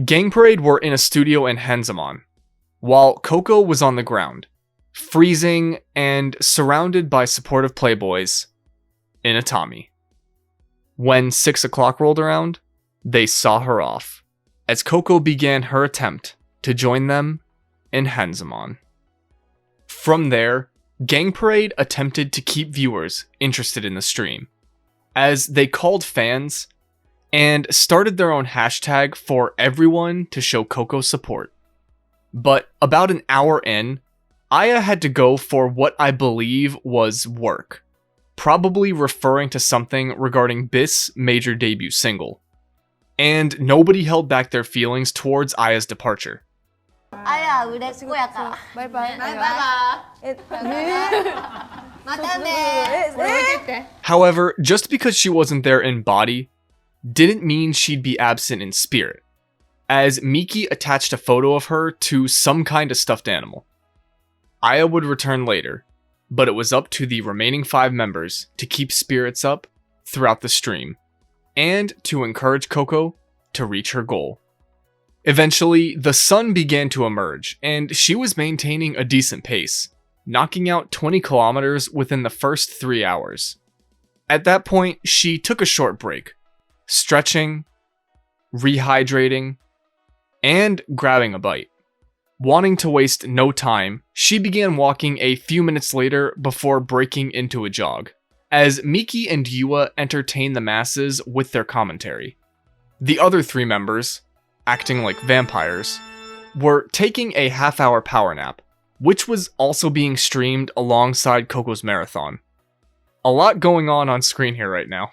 Gang Parade were in a studio in Hanzamon, while Coco was on the ground, freezing and surrounded by supportive Playboys in Atami. When 6 o'clock rolled around, they saw her off, as Coco began her attempt to join them in Hanzamon. From there, Gang Parade attempted to keep viewers interested in the stream, as they called fans and started their own hashtag for everyone to show Coco support. But about an hour in, Aya had to go for what I believe was work, probably referring to something regarding Bis' major debut single. And nobody held back their feelings towards Aya's departure. Aya, 우리 수고했다. 바이바이. However, just because she wasn't there in body, didn't mean she'd be absent in spirit, as Miki attached a photo of her to some kind of stuffed animal. Aya would return later, but it was up to the remaining 5 members to keep spirits up throughout the stream, and to encourage Coco to reach her goal. Eventually, the sun began to emerge, and she was maintaining a decent pace, knocking out 20 kilometers within the first 3 hours. At that point, she took a short break, stretching, rehydrating, and grabbing a bite. Wanting to waste no time, she began walking a few minutes later before breaking into a jog, as Miki and Yua entertained the masses with their commentary. The other 3 members, acting like vampires, were taking a half-hour power nap, which was also being streamed alongside Coco's marathon. A lot going on screen here right now.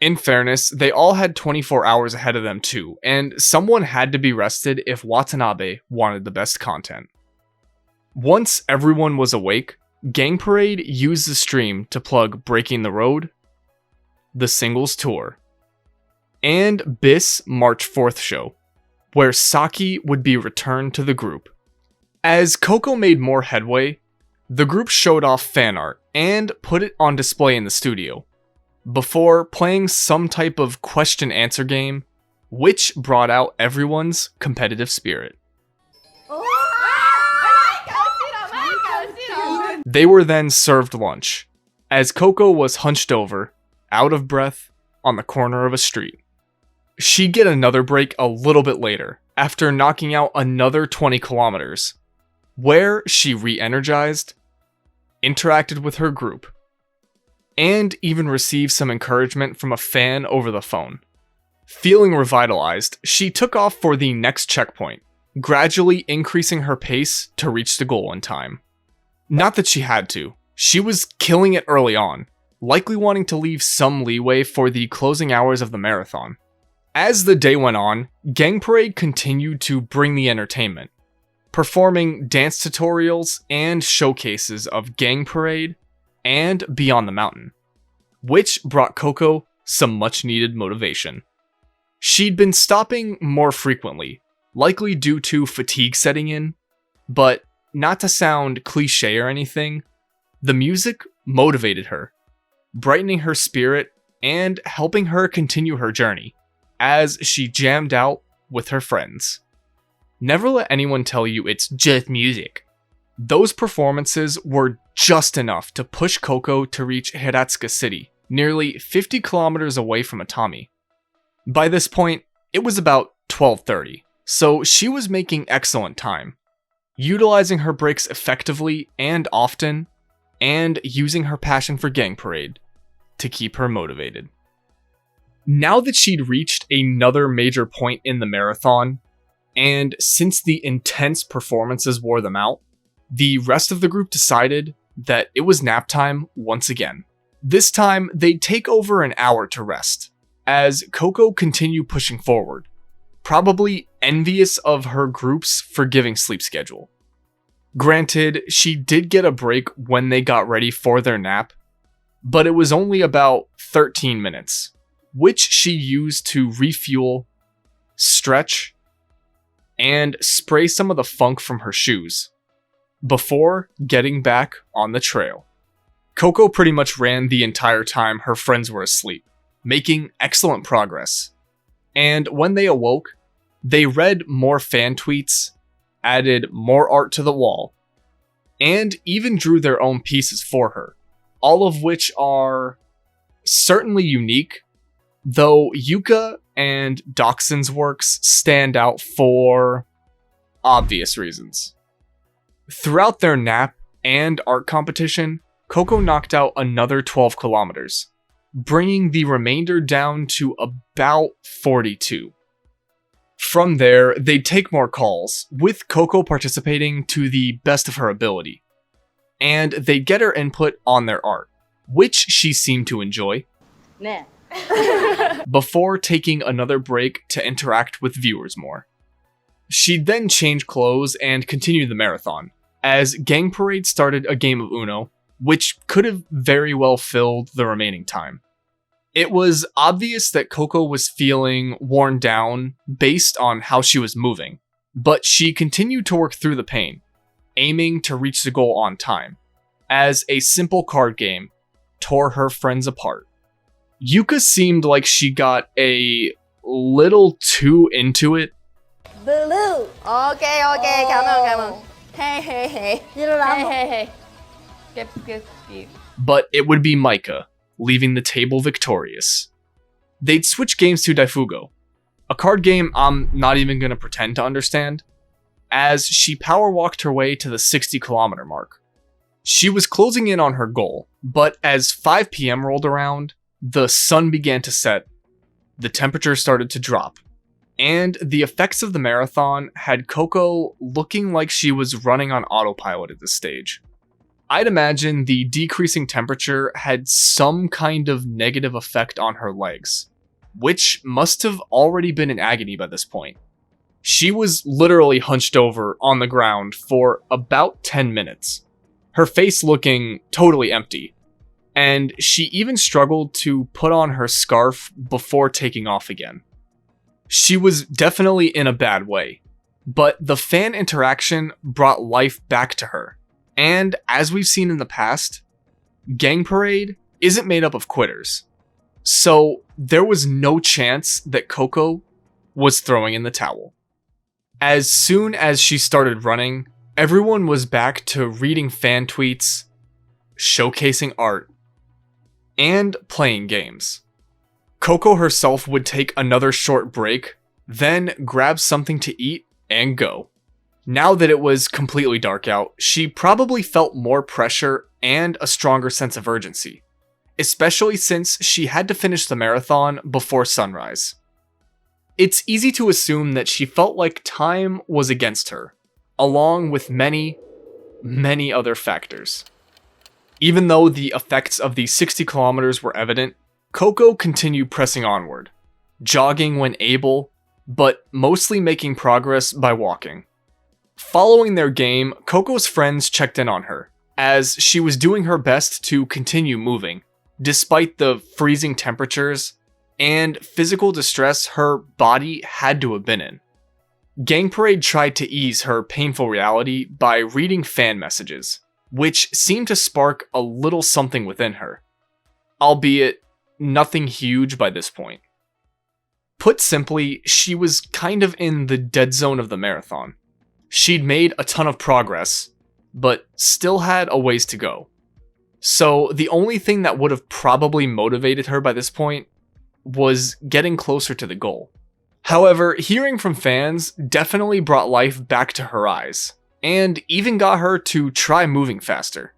In fairness, they all had 24 hours ahead of them too, and someone had to be rested if Watanabe wanted the best content. Once everyone was awake, Gang Parade used the stream to plug Breaking the Road, the singles tour, and Bis' March 4th show, where Saki would be returned to the group. As Coco made more headway, the group showed off fan art and put it on display in the studio, before playing some type of question-answer game, which brought out everyone's competitive spirit. They were then served lunch, as Coco was hunched over, out of breath, on the corner of a street. She'd get another break a little bit later, after knocking out another 20 kilometers, where she re-energized, interacted with her group, and even received some encouragement from a fan over the phone. Feeling revitalized, she took off for the next checkpoint, gradually increasing her pace to reach the goal in time. Not that she had to, she was killing it early on, likely wanting to leave some leeway for the closing hours of the marathon. As the day went on, Gang Parade continued to bring the entertainment, performing dance tutorials and showcases of Gang Parade and Beyond the Mountain, which brought Coco some much needed motivation. She'd been stopping more frequently, likely due to fatigue setting in, but not to sound cliche or anything, the music motivated her, brightening her spirit and helping her continue her journey as she jammed out with her friends. Never let anyone tell you it's just music. Those performances were just enough to push Coco to reach Hiratsuka City, nearly 50 kilometers away from Atami. By this point, it was about 12:30, so she was making excellent time, utilizing her breaks effectively and often, and using her passion for Gang Parade to keep her motivated. Now that she'd reached another major point in the marathon, and since the intense performances wore them out, the rest of the group decided that it was nap time once again. This time, they'd take over an hour to rest, as Coco continued pushing forward, probably envious of her group's forgiving sleep schedule. Granted, she did get a break when they got ready for their nap, but it was only about 13 minutes, which she used to refuel, stretch, and spray some of the funk from her shoes, before getting back on the trail. Coco pretty much ran the entire time her friends were asleep, making excellent progress. And when they awoke, they read more fan tweets, added more art to the wall, and even drew their own pieces for her, all of which are certainly unique, though Yuka and Doxon's works stand out for obvious reasons. Throughout their nap and art competition, Coco knocked out another 12 kilometers, bringing the remainder down to about 42. From there, they'd take more calls, with Coco participating to the best of her ability, and they'd get her input on their art, which she seemed to enjoy, before taking another break to interact with viewers more. She'd then change clothes and continue the marathon, as Gang Parade started a game of Uno, which could have very well filled the remaining time. It was obvious that Coco was feeling worn down based on how she was moving, but she continued to work through the pain, aiming to reach the goal on time, as a simple card game tore her friends apart. Yuka seemed like she got a little too into it. Blue. Okay, come on. Hey. Hey. Skip. But it would be Micah, leaving the table victorious. They'd switch games to Daifugo, a card game I'm not even going to pretend to understand, as she power walked her way to the 60 kilometer mark. She was closing in on her goal, but as 5 p.m. rolled around, the sun began to set, the temperature started to drop, and the effects of the marathon had Coco looking like she was running on autopilot at this stage. I'd imagine the decreasing temperature had some kind of negative effect on her legs, which must have already been in agony by this point. She was literally hunched over on the ground for about 10 minutes, her face looking totally empty, and she even struggled to put on her scarf before taking off again. She was definitely in a bad way, but the fan interaction brought life back to her. And as we've seen in the past, Gang Parade isn't made up of quitters. So there was no chance that Coco was throwing in the towel. As soon as she started running, everyone was back to reading fan tweets, showcasing art, and playing games. Coco herself would take another short break, then grab something to eat and go. Now that it was completely dark out, she probably felt more pressure and a stronger sense of urgency, especially since she had to finish the marathon before sunrise. It's easy to assume that she felt like time was against her, along with many, many other factors. Even though the effects of the 60 kilometers were evident, Coco continued pressing onward, jogging when able, but mostly making progress by walking. Following their game, Coco's friends checked in on her, as she was doing her best to continue moving, despite the freezing temperatures and physical distress her body had to have been in. Gang Parade tried to ease her painful reality by reading fan messages, which seemed to spark a little something within her, albeit nothing huge by this point. Put simply, she was kind of in the dead zone of the marathon. She'd made a ton of progress, but still had a ways to go. So the only thing that would have probably motivated her by this point was getting closer to the goal. However, hearing from fans definitely brought life back to her eyes, and even got her to try moving faster.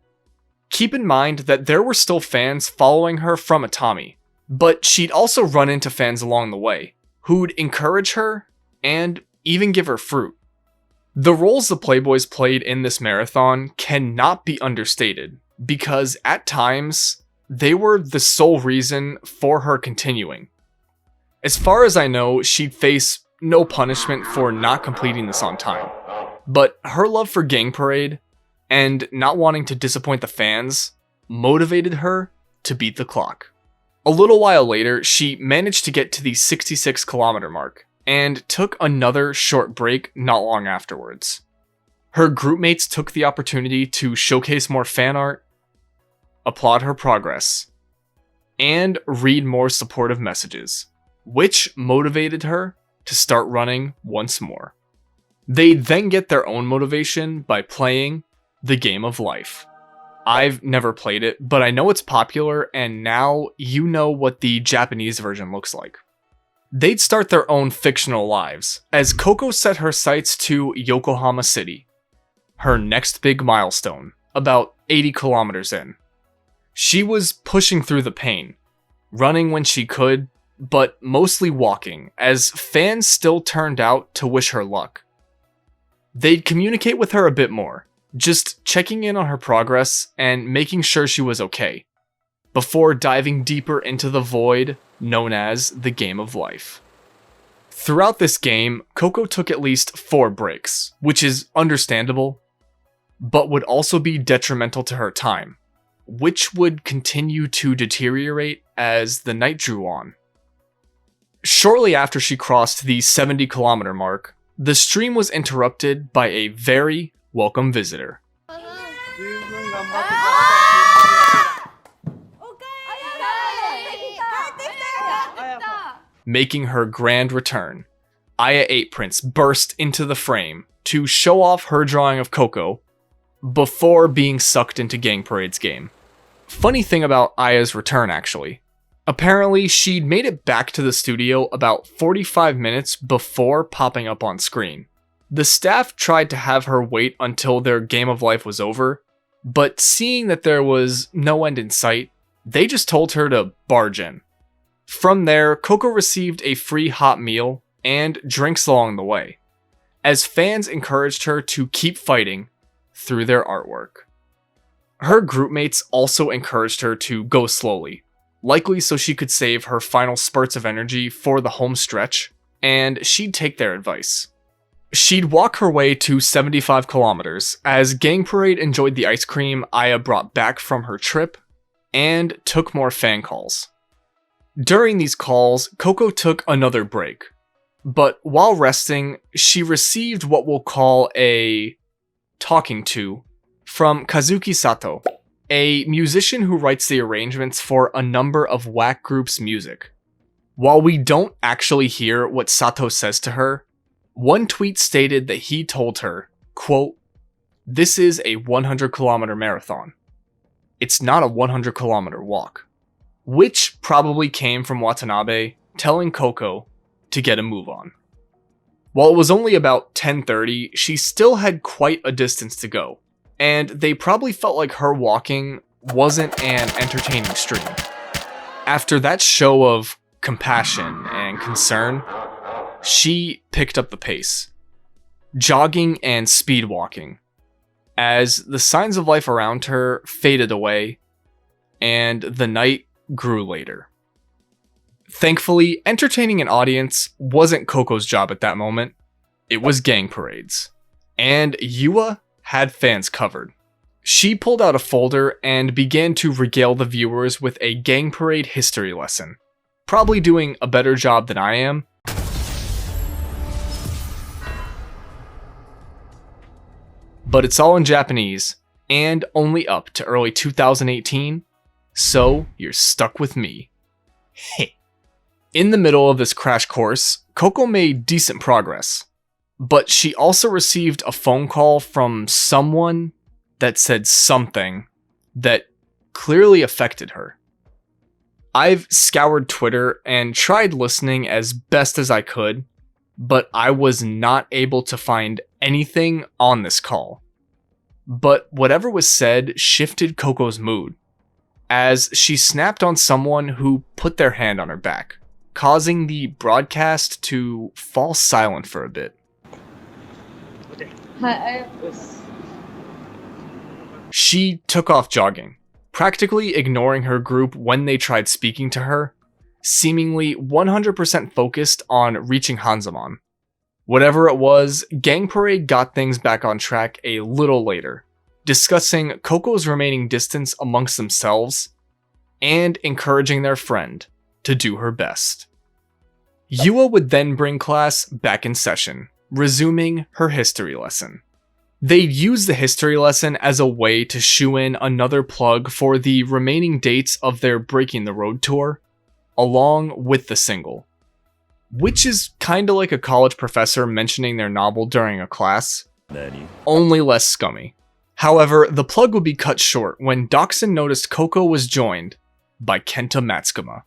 Keep in mind that there were still fans following her from Atami, but she'd also run into fans along the way, who'd encourage her and even give her fruit. The roles the Playboys played in this marathon cannot be understated, because at times, they were the sole reason for her continuing. As far as I know, she'd face no punishment for not completing this on time, but her love for Gang Parade and not wanting to disappoint the fans motivated her to beat the clock. A little while later, she managed to get to the 66 kilometer mark and took another short break not long afterwards. Her groupmates took the opportunity to showcase more fan art, applaud her progress, and read more supportive messages, which motivated her to start running once more. They'd then get their own motivation by playing the game of life. I've never played it, but I know it's popular, and now you know what the Japanese version looks like. They'd start their own fictional lives, as Coco set her sights to Yokohama City, her next big milestone, about 80 kilometers in. She was pushing through the pain, running when she could, but mostly walking, as fans still turned out to wish her luck. They'd communicate with her a bit more, just checking in on her progress and making sure she was okay, before diving deeper into the void known as the game of life. Throughout this game, Coco took at least 4 breaks, which is understandable, but would also be detrimental to her time, which would continue to deteriorate as the night drew on. Shortly after she crossed the 70 kilometer mark, the stream was interrupted by a very welcome visitor. Making her grand return, Aya Eightprince burst into the frame to show off her drawing of Coco before being sucked into Gang Parade's game. Funny thing about Aya's return, actually. Apparently, she'd made it back to the studio about 45 minutes before popping up on screen. The staff tried to have her wait until their game of life was over, but seeing that there was no end in sight, they just told her to barge in. From there, Coco received a free hot meal and drinks along the way, as fans encouraged her to keep fighting through their artwork. Her groupmates also encouraged her to go slowly, likely so she could save her final spurts of energy for the home stretch, and she'd take their advice. She'd walk her way to 75 kilometers, as Gang Parade enjoyed the ice cream Aya brought back from her trip, and took more fan calls. During these calls, Coco took another break, but while resting, she received what we'll call a talking to from Kazuki Sato, a musician who writes the arrangements for a number of WACK Group's music. While we don't actually hear what Sato says to her, one tweet stated that he told her, quote, "This is a 100-kilometer marathon. It's not a 100-kilometer walk," which probably came from Watanabe telling Coco to get a move on. While it was only about 10:30, she still had quite a distance to go, and they probably felt like her walking wasn't an entertaining stream. After that show of compassion and concern, she picked up the pace, jogging and speed walking, as the signs of life around her faded away and the night grew later. Thankfully, entertaining an audience wasn't Coco's job at that moment. It was gang parades, and Yua had fans covered. She pulled out a folder and began to regale the viewers with a gang parade history lesson, probably doing a better job than I am. But it's all in Japanese, and only up to early 2018, so you're stuck with me. In the middle of this crash course, Coco made decent progress, but she also received a phone call from someone that said something that clearly affected her. I've scoured Twitter and tried listening as best as I could, but I was not able to find anything on this call. But whatever was said shifted Coco's mood, as she snapped on someone who put their hand on her back, causing the broadcast to fall silent for a bit. She took off jogging, practically ignoring her group when they tried speaking to her, seemingly 100% focused on reaching Hanzamon. Whatever it was, Gang Parade got things back on track a little later, discussing Coco's remaining distance amongst themselves and encouraging their friend to do her best. Yua would then bring class back in session, resuming her history lesson. They'd use the history lesson as a way to shoe in another plug for the remaining dates of their Breaking the Road tour, along with the single. Which is kinda like a college professor mentioning their novel during a class, only less scummy. However, the plug would be cut short when Dachshund noticed Coco was joined by Kenta Matsukuma.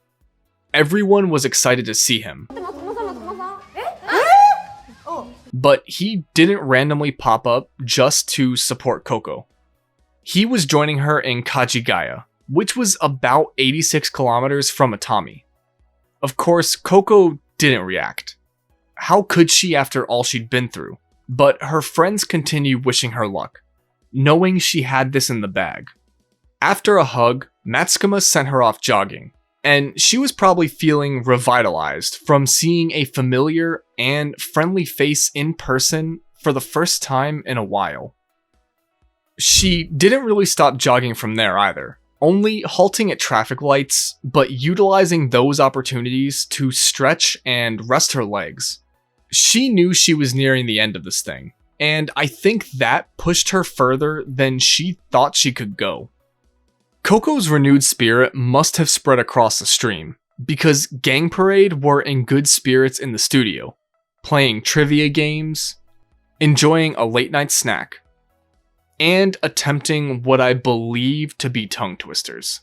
Everyone was excited to see him, but he didn't randomly pop up just to support Coco. He was joining her in Kajigaya, which was about 86 kilometers from Atami. Of course, Coco didn't react. How could she after all she'd been through? But her friends continued wishing her luck, knowing she had this in the bag. After a hug, Matsukuma sent her off jogging, and she was probably feeling revitalized from seeing a familiar and friendly face in person for the first time in a while. She didn't really stop jogging from there either, only halting at traffic lights, but utilizing those opportunities to stretch and rest her legs. She knew she was nearing the end of this thing, and I think that pushed her further than she thought she could go. Coco's renewed spirit must have spread across the stream, because Gang Parade were in good spirits in the studio, playing trivia games, enjoying a late night snack, and attempting what I believe to be tongue twisters.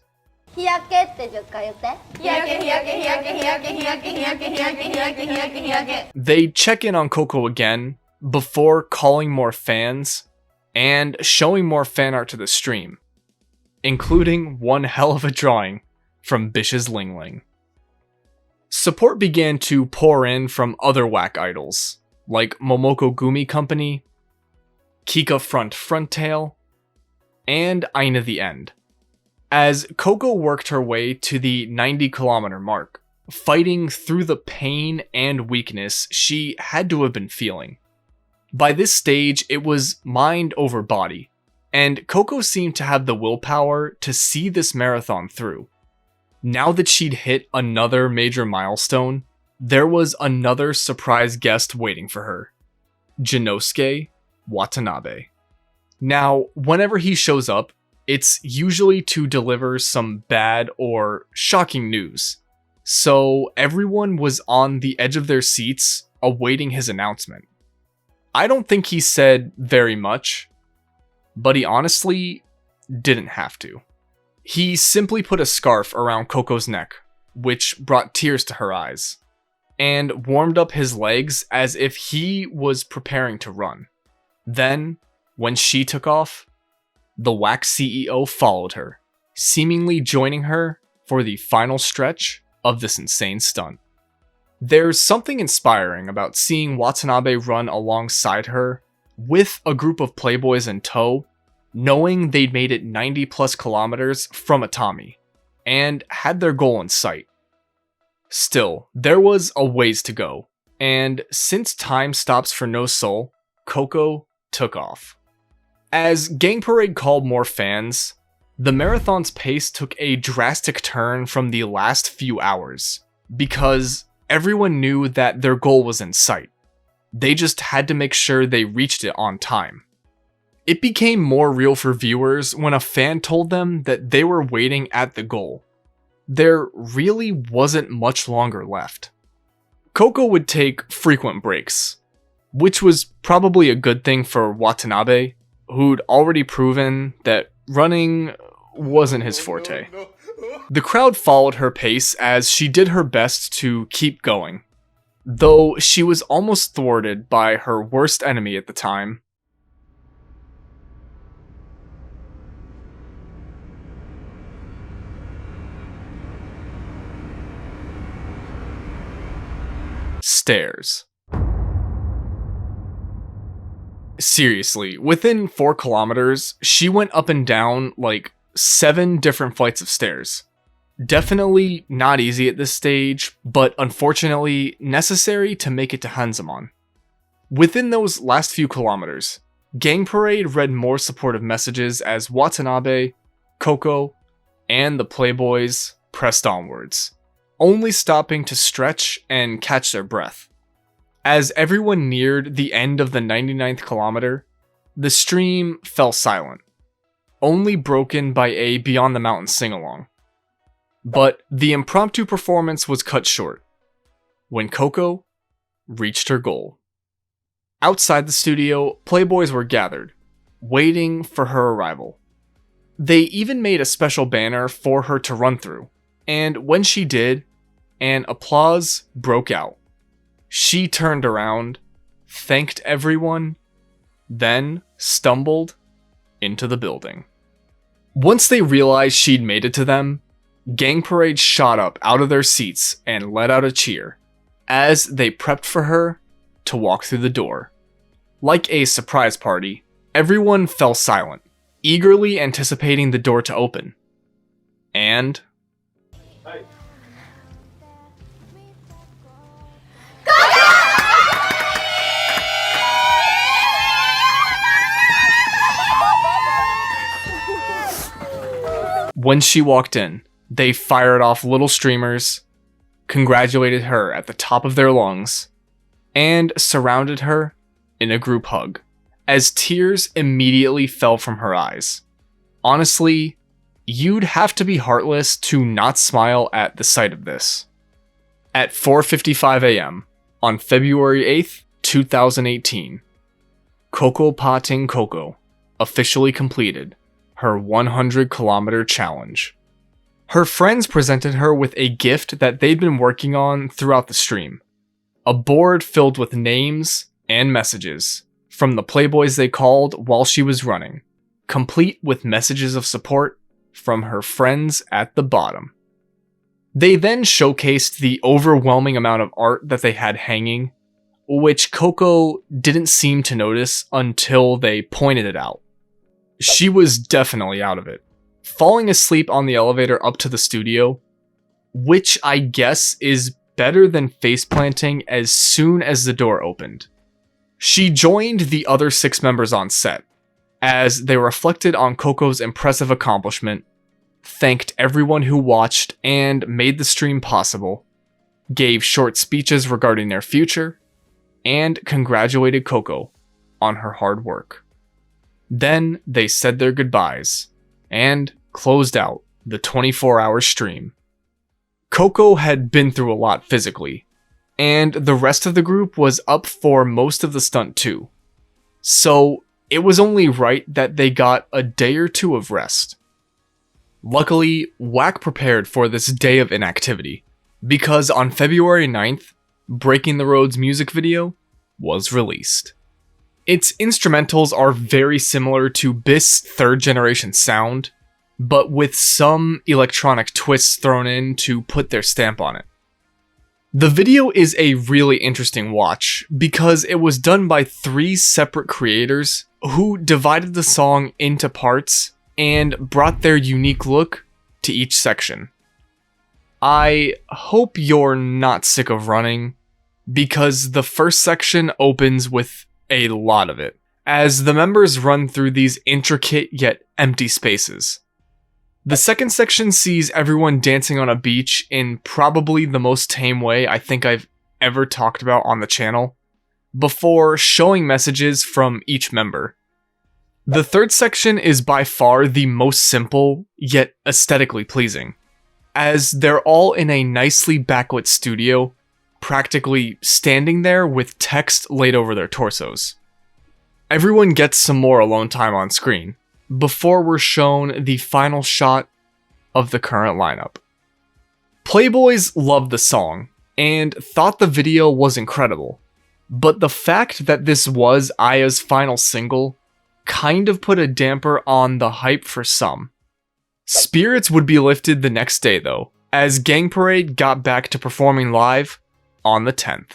日焼けって10回言って。日焼け日焼け日焼け日焼け日焼け日焼け日焼け日焼け日焼け日焼け。They check in on Coco again before calling more fans and showing more fan art to the stream, including one hell of a drawing from Bish's Ling Ling. Support began to pour in from other WACK idols, like Momoko Gumi Company, Kika Frontail, and Aina the End, as Coco worked her way to the 90-kilometer mark, fighting through the pain and weakness she had to have been feeling. By this stage, it was mind over body, and Coco seemed to have the willpower to see this marathon through. Now that she'd hit another major milestone, there was another surprise guest waiting for her, Jinosuke Watanabe. Now, whenever he shows up, it's usually to deliver some bad or shocking news. So everyone was on the edge of their seats awaiting his announcement. I don't think he said very much, but he honestly didn't have to. He simply put a scarf around Coco's neck, which brought tears to her eyes, and warmed up his legs as if he was preparing to run. Then, when she took off, the WACK CEO followed her, seemingly joining her for the final stretch of this insane stunt. There's something inspiring about seeing Watanabe run alongside her with a group of playboys in tow, knowing they'd made it 90 plus kilometers from Atami, and had their goal in sight. Still, there was a ways to go, and since time stops for no soul, Coco took off. As Gang Parade called more fans, the marathon's pace took a drastic turn from the last few hours, because everyone knew that their goal was in sight. They just had to make sure they reached it on time. It became more real for viewers when a fan told them that they were waiting at the goal. There really wasn't much longer left. Coco would take frequent breaks, which was probably a good thing for Watanabe, who'd already proven that running wasn't his forte. The crowd followed her pace as she did her best to keep going, though she was almost thwarted by her worst enemy at the time. Stairs. Seriously, within 4 kilometers, she went up and down like 7 different flights of stairs. Definitely not easy at this stage, but unfortunately necessary to make it to Hanzamon. Within those last few kilometers, Gang Parade read more supportive messages as Watanabe, Coco, and the Playboys pressed onwards, only stopping to stretch and catch their breath. As everyone neared the end of the 99th kilometer, the stream fell silent, only broken by a Beyond the Mountain sing-along. But the impromptu performance was cut short when Coco reached her goal. Outside the studio, Playboys were gathered, waiting for her arrival. They even made a special banner for her to run through, and when she did, an applause broke out. She turned around, thanked everyone, then stumbled into the building. Once they realized she'd made it to them, Gang Parade shot up out of their seats and let out a cheer as they prepped for her to walk through the door. Like a surprise party, everyone fell silent, eagerly anticipating the door to open. And when she walked in, they fired off little streamers, congratulated her at the top of their lungs, and surrounded her in a group hug, as tears immediately fell from her eyes. Honestly, you'd have to be heartless to not smile at the sight of this. At 4:55 a.m. on February 8th, 2018, Coco Pating Coco officially completed her 100-kilometer challenge. Her friends presented her with a gift that they'd been working on throughout the stream. A board filled with names and messages from the Playboys they called while she was running, complete with messages of support from her friends at the bottom. They then showcased the overwhelming amount of art that they had hanging, which Coco didn't seem to notice until they pointed it out. She was definitely out of it, falling asleep on the elevator up to the studio, which I guess is better than faceplanting as soon as the door opened. She joined the other 6 members on set, as they reflected on Coco's impressive accomplishment, thanked everyone who watched and made the stream possible, gave short speeches regarding their future, and congratulated Coco on her hard work. Then they said their goodbyes and closed out the 24-hour stream. Coco had been through a lot physically, and the rest of the group was up for most of the stunt too. So it was only right that they got a day or two of rest. Luckily, WACK prepared for this day of inactivity, because on February 9th, Breaking the Road's music video was released. Its instrumentals are very similar to BIS 3rd generation sound, but with some electronic twists thrown in to put their stamp on it. The video is a really interesting watch because it was done by 3 separate creators who divided the song into parts and brought their unique look to each section. I hope you're not sick of running, because the first section opens with a lot of it, as the members run through these intricate yet empty spaces. The second section sees everyone dancing on a beach in probably the most tame way I think I've ever talked about on the channel, before showing messages from each member. The third section is by far the most simple, yet aesthetically pleasing, as they're all in a nicely backlit studio, practically standing there with text laid over their torsos. Everyone gets some more alone time on screen, before we're shown the final shot of the current lineup. Playboys loved the song, and thought the video was incredible, but the fact that this was Aya's final single kind of put a damper on the hype for some. Spirits would be lifted the next day though, as Gang Parade got back to performing live on the 10th.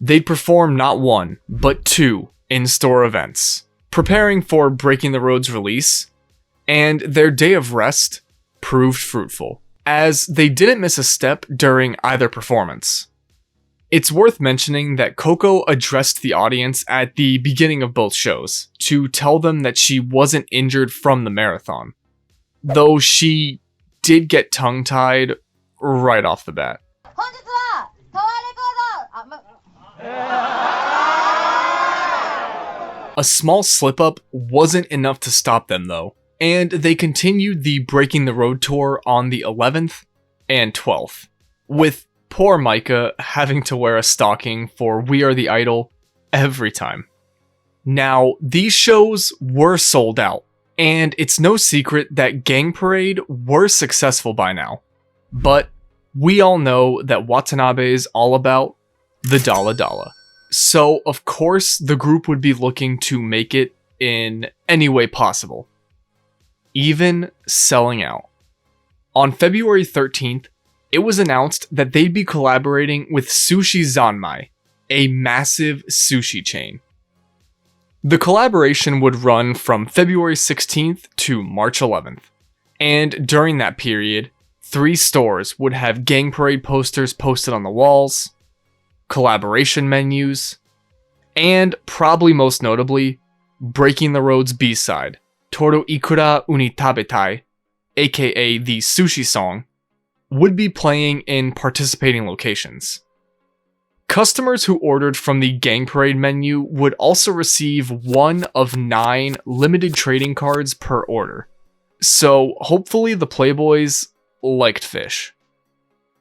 They'd perform not 1, but 2 in-store events, preparing for Breaking the Road's release, and their day of rest proved fruitful, as they didn't miss a step during either performance. It's worth mentioning that Coco addressed the audience at the beginning of both shows to tell them that she wasn't injured from the marathon, though she did get tongue-tied right off the bat. 本日はタワーレコード A small slip-up wasn't enough to stop them though, and they continued the Breaking the Road tour on the 11th and 12th, with poor Micah having to wear a stocking for We Are the Idol every time. Now, these shows were sold out, and it's no secret that Gang Parade were successful by now, but we all know that Watanabe is all about the $. So, of course, the group would be looking to make it in any way possible, even selling out. On February 13th, it was announced that they'd be collaborating with Sushi Zanmai, a massive sushi chain. The collaboration would run from February 16th to March 11th, and during that period, 3 stores would have Gang Parade posters posted on the walls, collaboration menus, and probably most notably, Breaking the Road's B-side, Toro Ikura Uni Tabetai, aka the sushi song, would be playing in participating locations. Customers who ordered from the Gang Parade menu would also receive 1 of 9 limited trading cards per order. So hopefully the Playboys liked fish.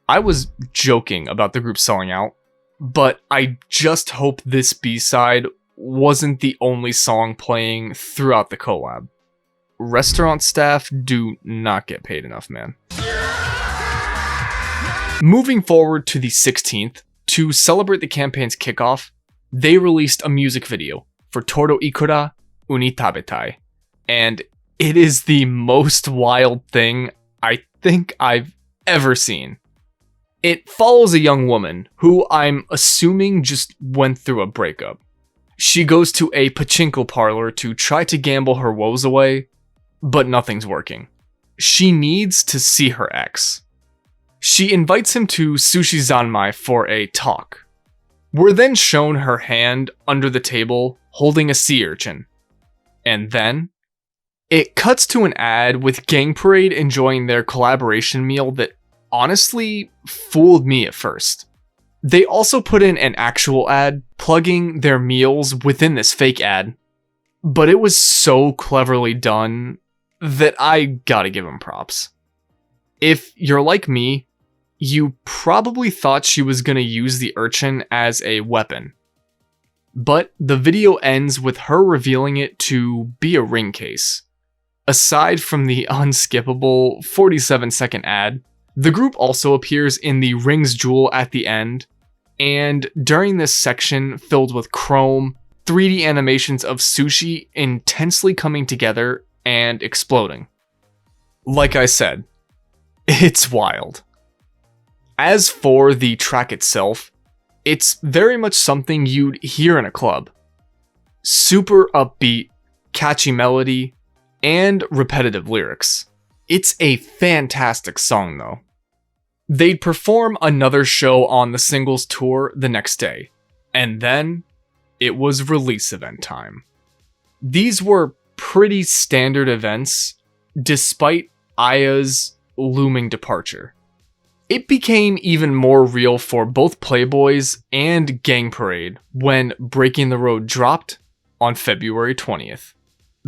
I was joking about the group selling out, but I just hope this B-side wasn't the only song playing throughout the collab. Restaurant staff do not get paid enough, man. Moving forward to the 16th, to celebrate the campaign's kickoff, they released a music video for Toro Ikura Uni Tabetai, and it is the most wild thing I think I've ever seen. It follows a young woman who I'm assuming just went through a breakup. She goes to a pachinko parlor to try to gamble her woes away, but nothing's working. She needs to see her ex. She invites him to Sushi Zanmai for a talk. We're then shown her hand under the table holding a sea urchin. And then, it cuts to an ad with Gang Parade enjoying their collaboration meal that honestly fooled me at first. They also put in an actual ad plugging their meals within this fake ad, but it was so cleverly done, that I gotta give them props. If you're like me, you probably thought she was gonna use the urchin as a weapon. But the video ends with her revealing it to be a ring case. Aside from the unskippable 47-second ad, the group also appears in the rings jewel at the end, and during this section filled with chrome, 3D animations of Sushi intensely coming together and exploding. Like I said, it's wild. As for the track itself, it's very much something you'd hear in a club. Super upbeat, catchy melody, and repetitive lyrics. It's a fantastic song though. They'd perform another show on the singles tour the next day, and then it was release event time. These were pretty standard events, despite Aya's looming departure. It became even more real for both Playboys and Gang Parade when Breaking the Road dropped on February 20th,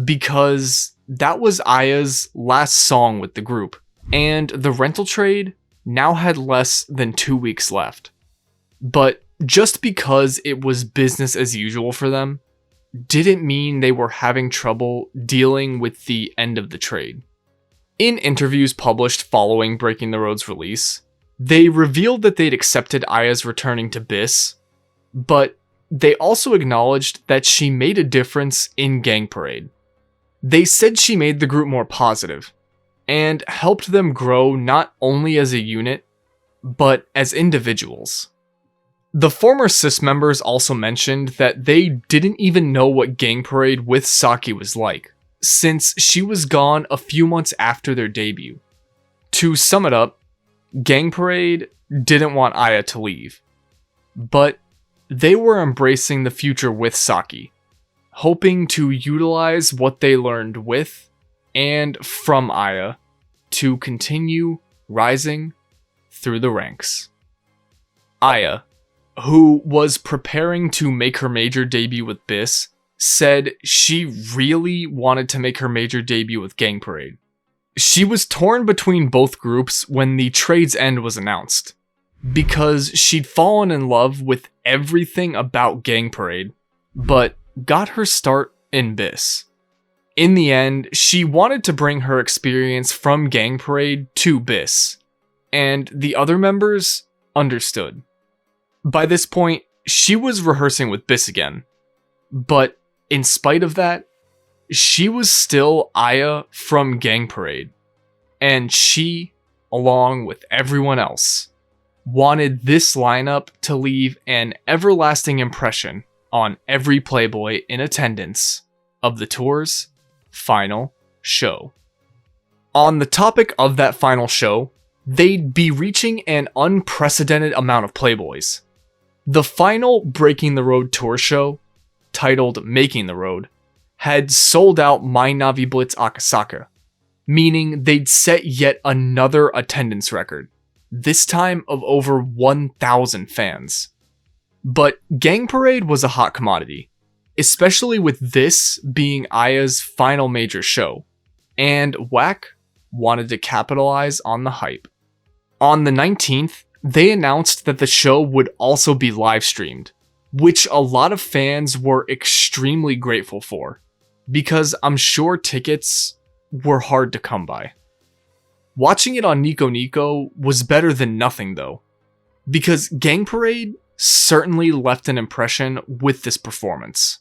because that was Aya's last song with the group, and the rental trade now had less than 2 weeks left. But just because it was business as usual for them, didn't mean they were having trouble dealing with the end of the trade. In interviews published following Breaking the Road's release, they revealed that they'd accepted Aya's returning to BIS, but they also acknowledged that she made a difference in Gang Parade. They said she made the group more positive, and helped them grow not only as a unit, but as individuals. The former SIS members also mentioned that they didn't even know what Gang Parade with Saki was like, since she was gone a few months after their debut. To sum it up, Gang Parade didn't want Aya to leave, but they were embracing the future with Saki, hoping to utilize what they learned with and from Aya to continue rising through the ranks. Aya, who was preparing to make her major debut with BIS, said she really wanted to make her major debut with Gang Parade. She was torn between both groups when the trade's end was announced, because she'd fallen in love with everything about Gang Parade, but got her start in BIS. In the end, she wanted to bring her experience from Gang Parade to BIS, and the other members understood. By this point, she was rehearsing with BIS again, but in spite of that, she was still Aya from Gang Parade, and she, along with everyone else, wanted this lineup to leave an everlasting impression on every Playboy in attendance of the tour's final show. On the topic of that final show, they'd be reaching an unprecedented amount of Playboys. The final Breaking the Road tour show, titled Making the Road, had sold out My Navi Blitz Akasaka, meaning they'd set yet another attendance record, this time of over 1,000 fans. But Gang Parade was a hot commodity, especially with this being Aya's final major show, and WACK wanted to capitalize on the hype. On the 19th, they announced that the show would also be live streamed, which a lot of fans were extremely grateful for, because I'm sure tickets were hard to come by. Watching it on Nico Nico was better than nothing though, because Gang Parade certainly left an impression with this performance.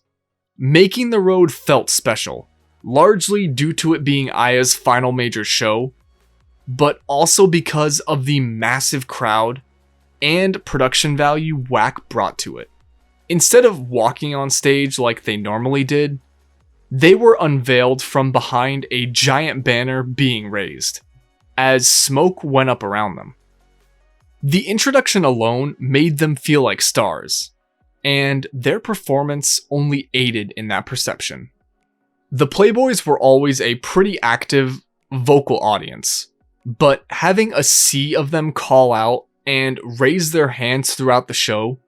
Making the Road felt special, largely due to it being Aya's final major show, but also because of the massive crowd and production value WACK brought to it. Instead of walking on stage like they normally did, they were unveiled from behind a giant banner being raised, as smoke went up around them. The introduction alone made them feel like stars, and their performance only aided in that perception. The Playboys were always a pretty active, vocal audience, but having a sea of them call out and raise their hands throughout the show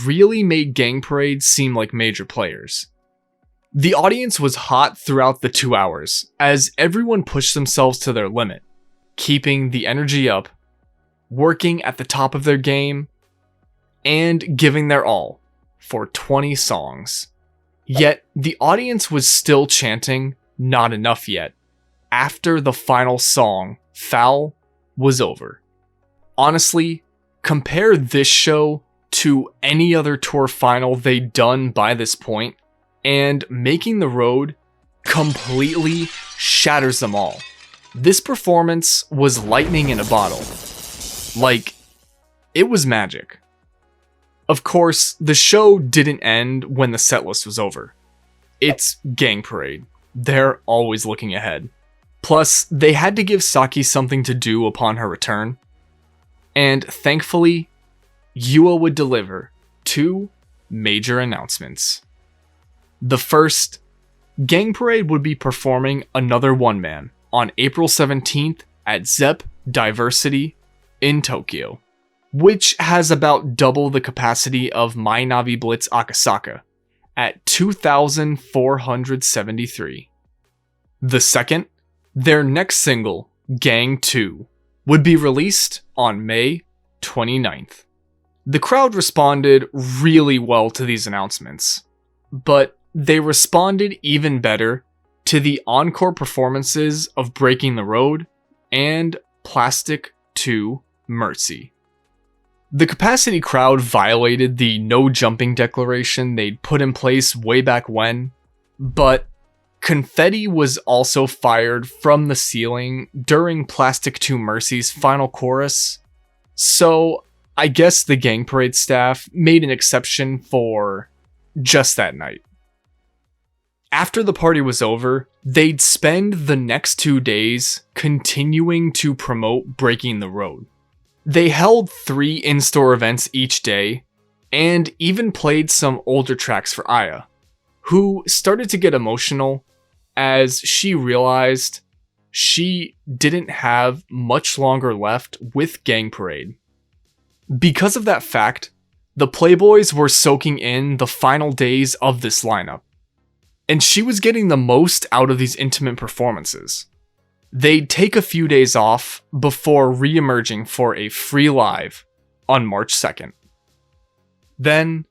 really made Gang Parade seem like major players. The audience was hot throughout the 2 hours, as everyone pushed themselves to their limit, keeping the energy up, working at the top of their game, and giving their all for 20 songs. Yet, the audience was still chanting, "Not enough yet," after the final song, Foul, was over. Honestly, compare this show to any other tour final they'd done by this point, and Making the Road completely shatters them all. This performance was lightning in a bottle. Like, it was magic. Of course, the show didn't end when the setlist was over. It's Gang Parade. They're always looking ahead. Plus, they had to give Saki something to do upon her return. And thankfully, Yua would deliver 2 major announcements. The first, Gang Parade would be performing another one-man on April 17th at ZEP Diversity in Tokyo, which has about double the capacity of My Navi Blitz Akasaka at 2,473. The second, their next single, Gang 2, would be released on May 29th. The crowd responded really well to these announcements, but they responded even better to the encore performances of Breaking the Road and Plastic 2 Mercy. The capacity crowd violated the no jumping declaration they'd put in place way back when, but confetti was also fired from the ceiling during Plastic 2 Mercy's final chorus, so I guess the Gang Parade staff made an exception for just that night. After the party was over, they'd spend the next 2 days continuing to promote Breaking the Road. They held 3 in-store events each day, and even played some older tracks for Aya, who started to get emotional as she realized she didn't have much longer left with Gang Parade. Because of that fact, the Playboys were soaking in the final days of this lineup, and she was getting the most out of these intimate performances. They'd take a few days off before re-emerging for a free live on March 2nd. Then,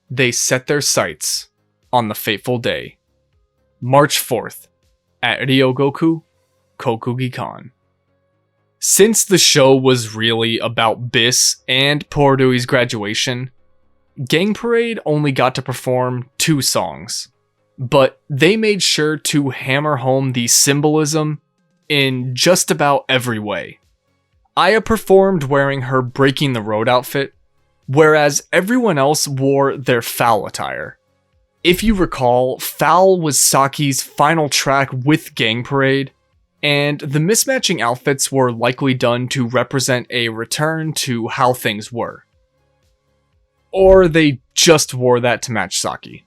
they set their sights on the fateful day, March 4th, at Ryogoku Kokugikan. Since the show was really about Bis and Porui's graduation, Gang Parade only got to perform 2 songs, but they made sure to hammer home the symbolism in just about every way. Aya performed wearing her Breaking the Road outfit, whereas everyone else wore their Foul attire. If you recall, Foul was Saki's final track with Gang Parade, and the mismatching outfits were likely done to represent a return to how things were. Or they just wore that to match Saki.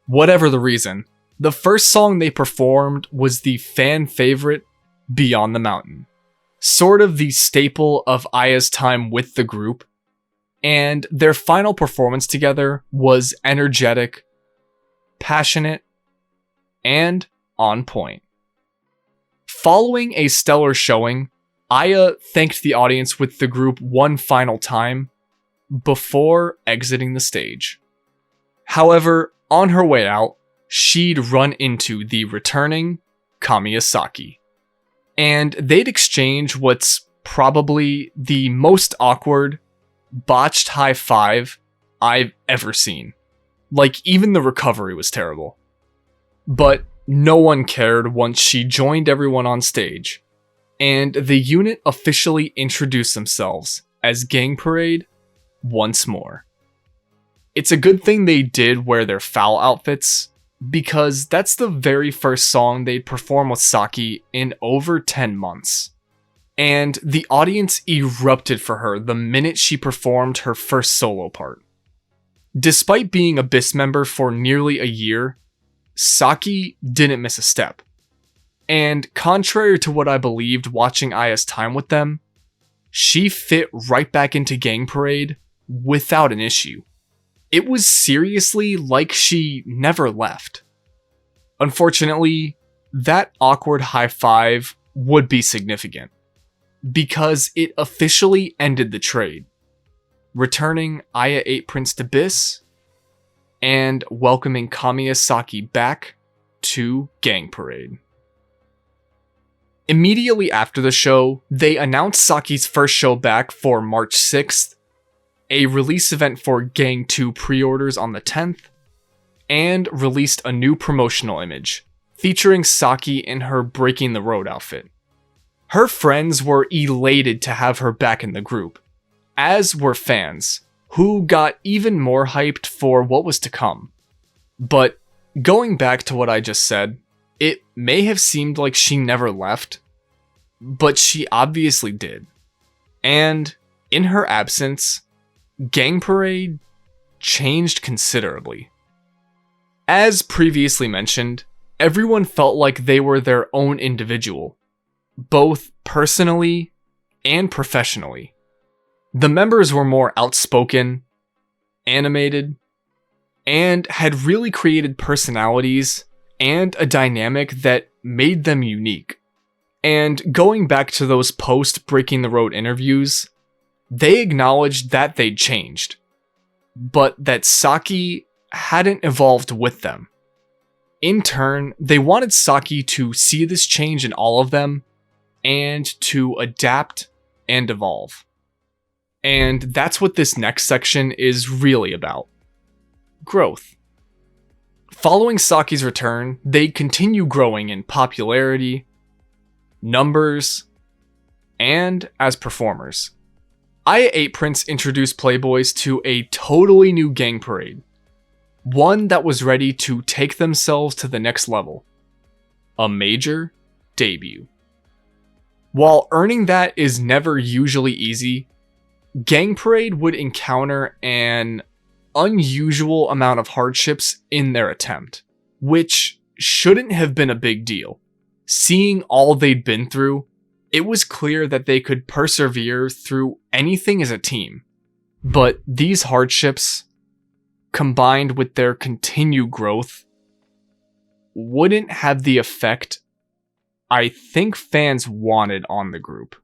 Whatever the reason, the first song they performed was the fan favorite, Beyond the Mountain, sort of the staple of Aya's time with the group, and their final performance together was energetic, passionate, and on point. Following a stellar showing, Aya thanked the audience with the group one final time before exiting the stage. However, on her way out, she'd run into the returning Kamiya Saki, and they'd exchange what's probably the most awkward, botched high five I've ever seen. Like, even the recovery was terrible. But no one cared once she joined everyone on stage, and the unit officially introduced themselves as Gang Parade once more. It's a good thing they did wear their Foul outfits, because that's the very first song they'd perform with Saki in over 10 months. And the audience erupted for her the minute she performed her first solo part. Despite being a BIS member for nearly a year, Saki didn't miss a step. And contrary to what I believed watching Aya's time with them, she fit right back into Gang Parade without an issue. it was seriously like she never left. Unfortunately, that awkward high five would be significant, because it officially ended the trade, returning Aya Eightprince to BIS and welcoming Kamiya Saki back to Gang Parade. Immediately after the show, they announced Saki's first show back for March 6th, a release event for Gang 2 pre-orders on the 10th, and released a new promotional image, featuring Saki in her Breaking the Road outfit. Her friends were elated to have her back in the group, as were fans, who got even more hyped for what was to come. But going back to what I just said, it may have seemed like she never left, but she obviously did. And in her absence, Gang Parade changed considerably. As previously mentioned, everyone felt like they were their own individual, both personally and professionally. The members were more outspoken, animated, and had really created personalities and a dynamic that made them unique. And going back to those post-Breaking the Road interviews, they acknowledged that they'd changed, but that Saki hadn't evolved with them. In turn, they wanted Saki to see this change in all of them, and to adapt and evolve. And that's what this next section is really about. Growth. Following Saki's return, they continue growing in popularity, numbers, and as performers. Aya Eightprince introduced Playboys to a totally new Gang Parade, one that was ready to take themselves to the next level, a major debut. While earning that is never usually easy, Gang Parade would encounter an unusual amount of hardships in their attempt, which shouldn't have been a big deal. Seeing all they'd been through, it was clear that they could persevere through anything as a team. But these hardships, combined with their continued growth, wouldn't have the effect I think fans wanted on the group.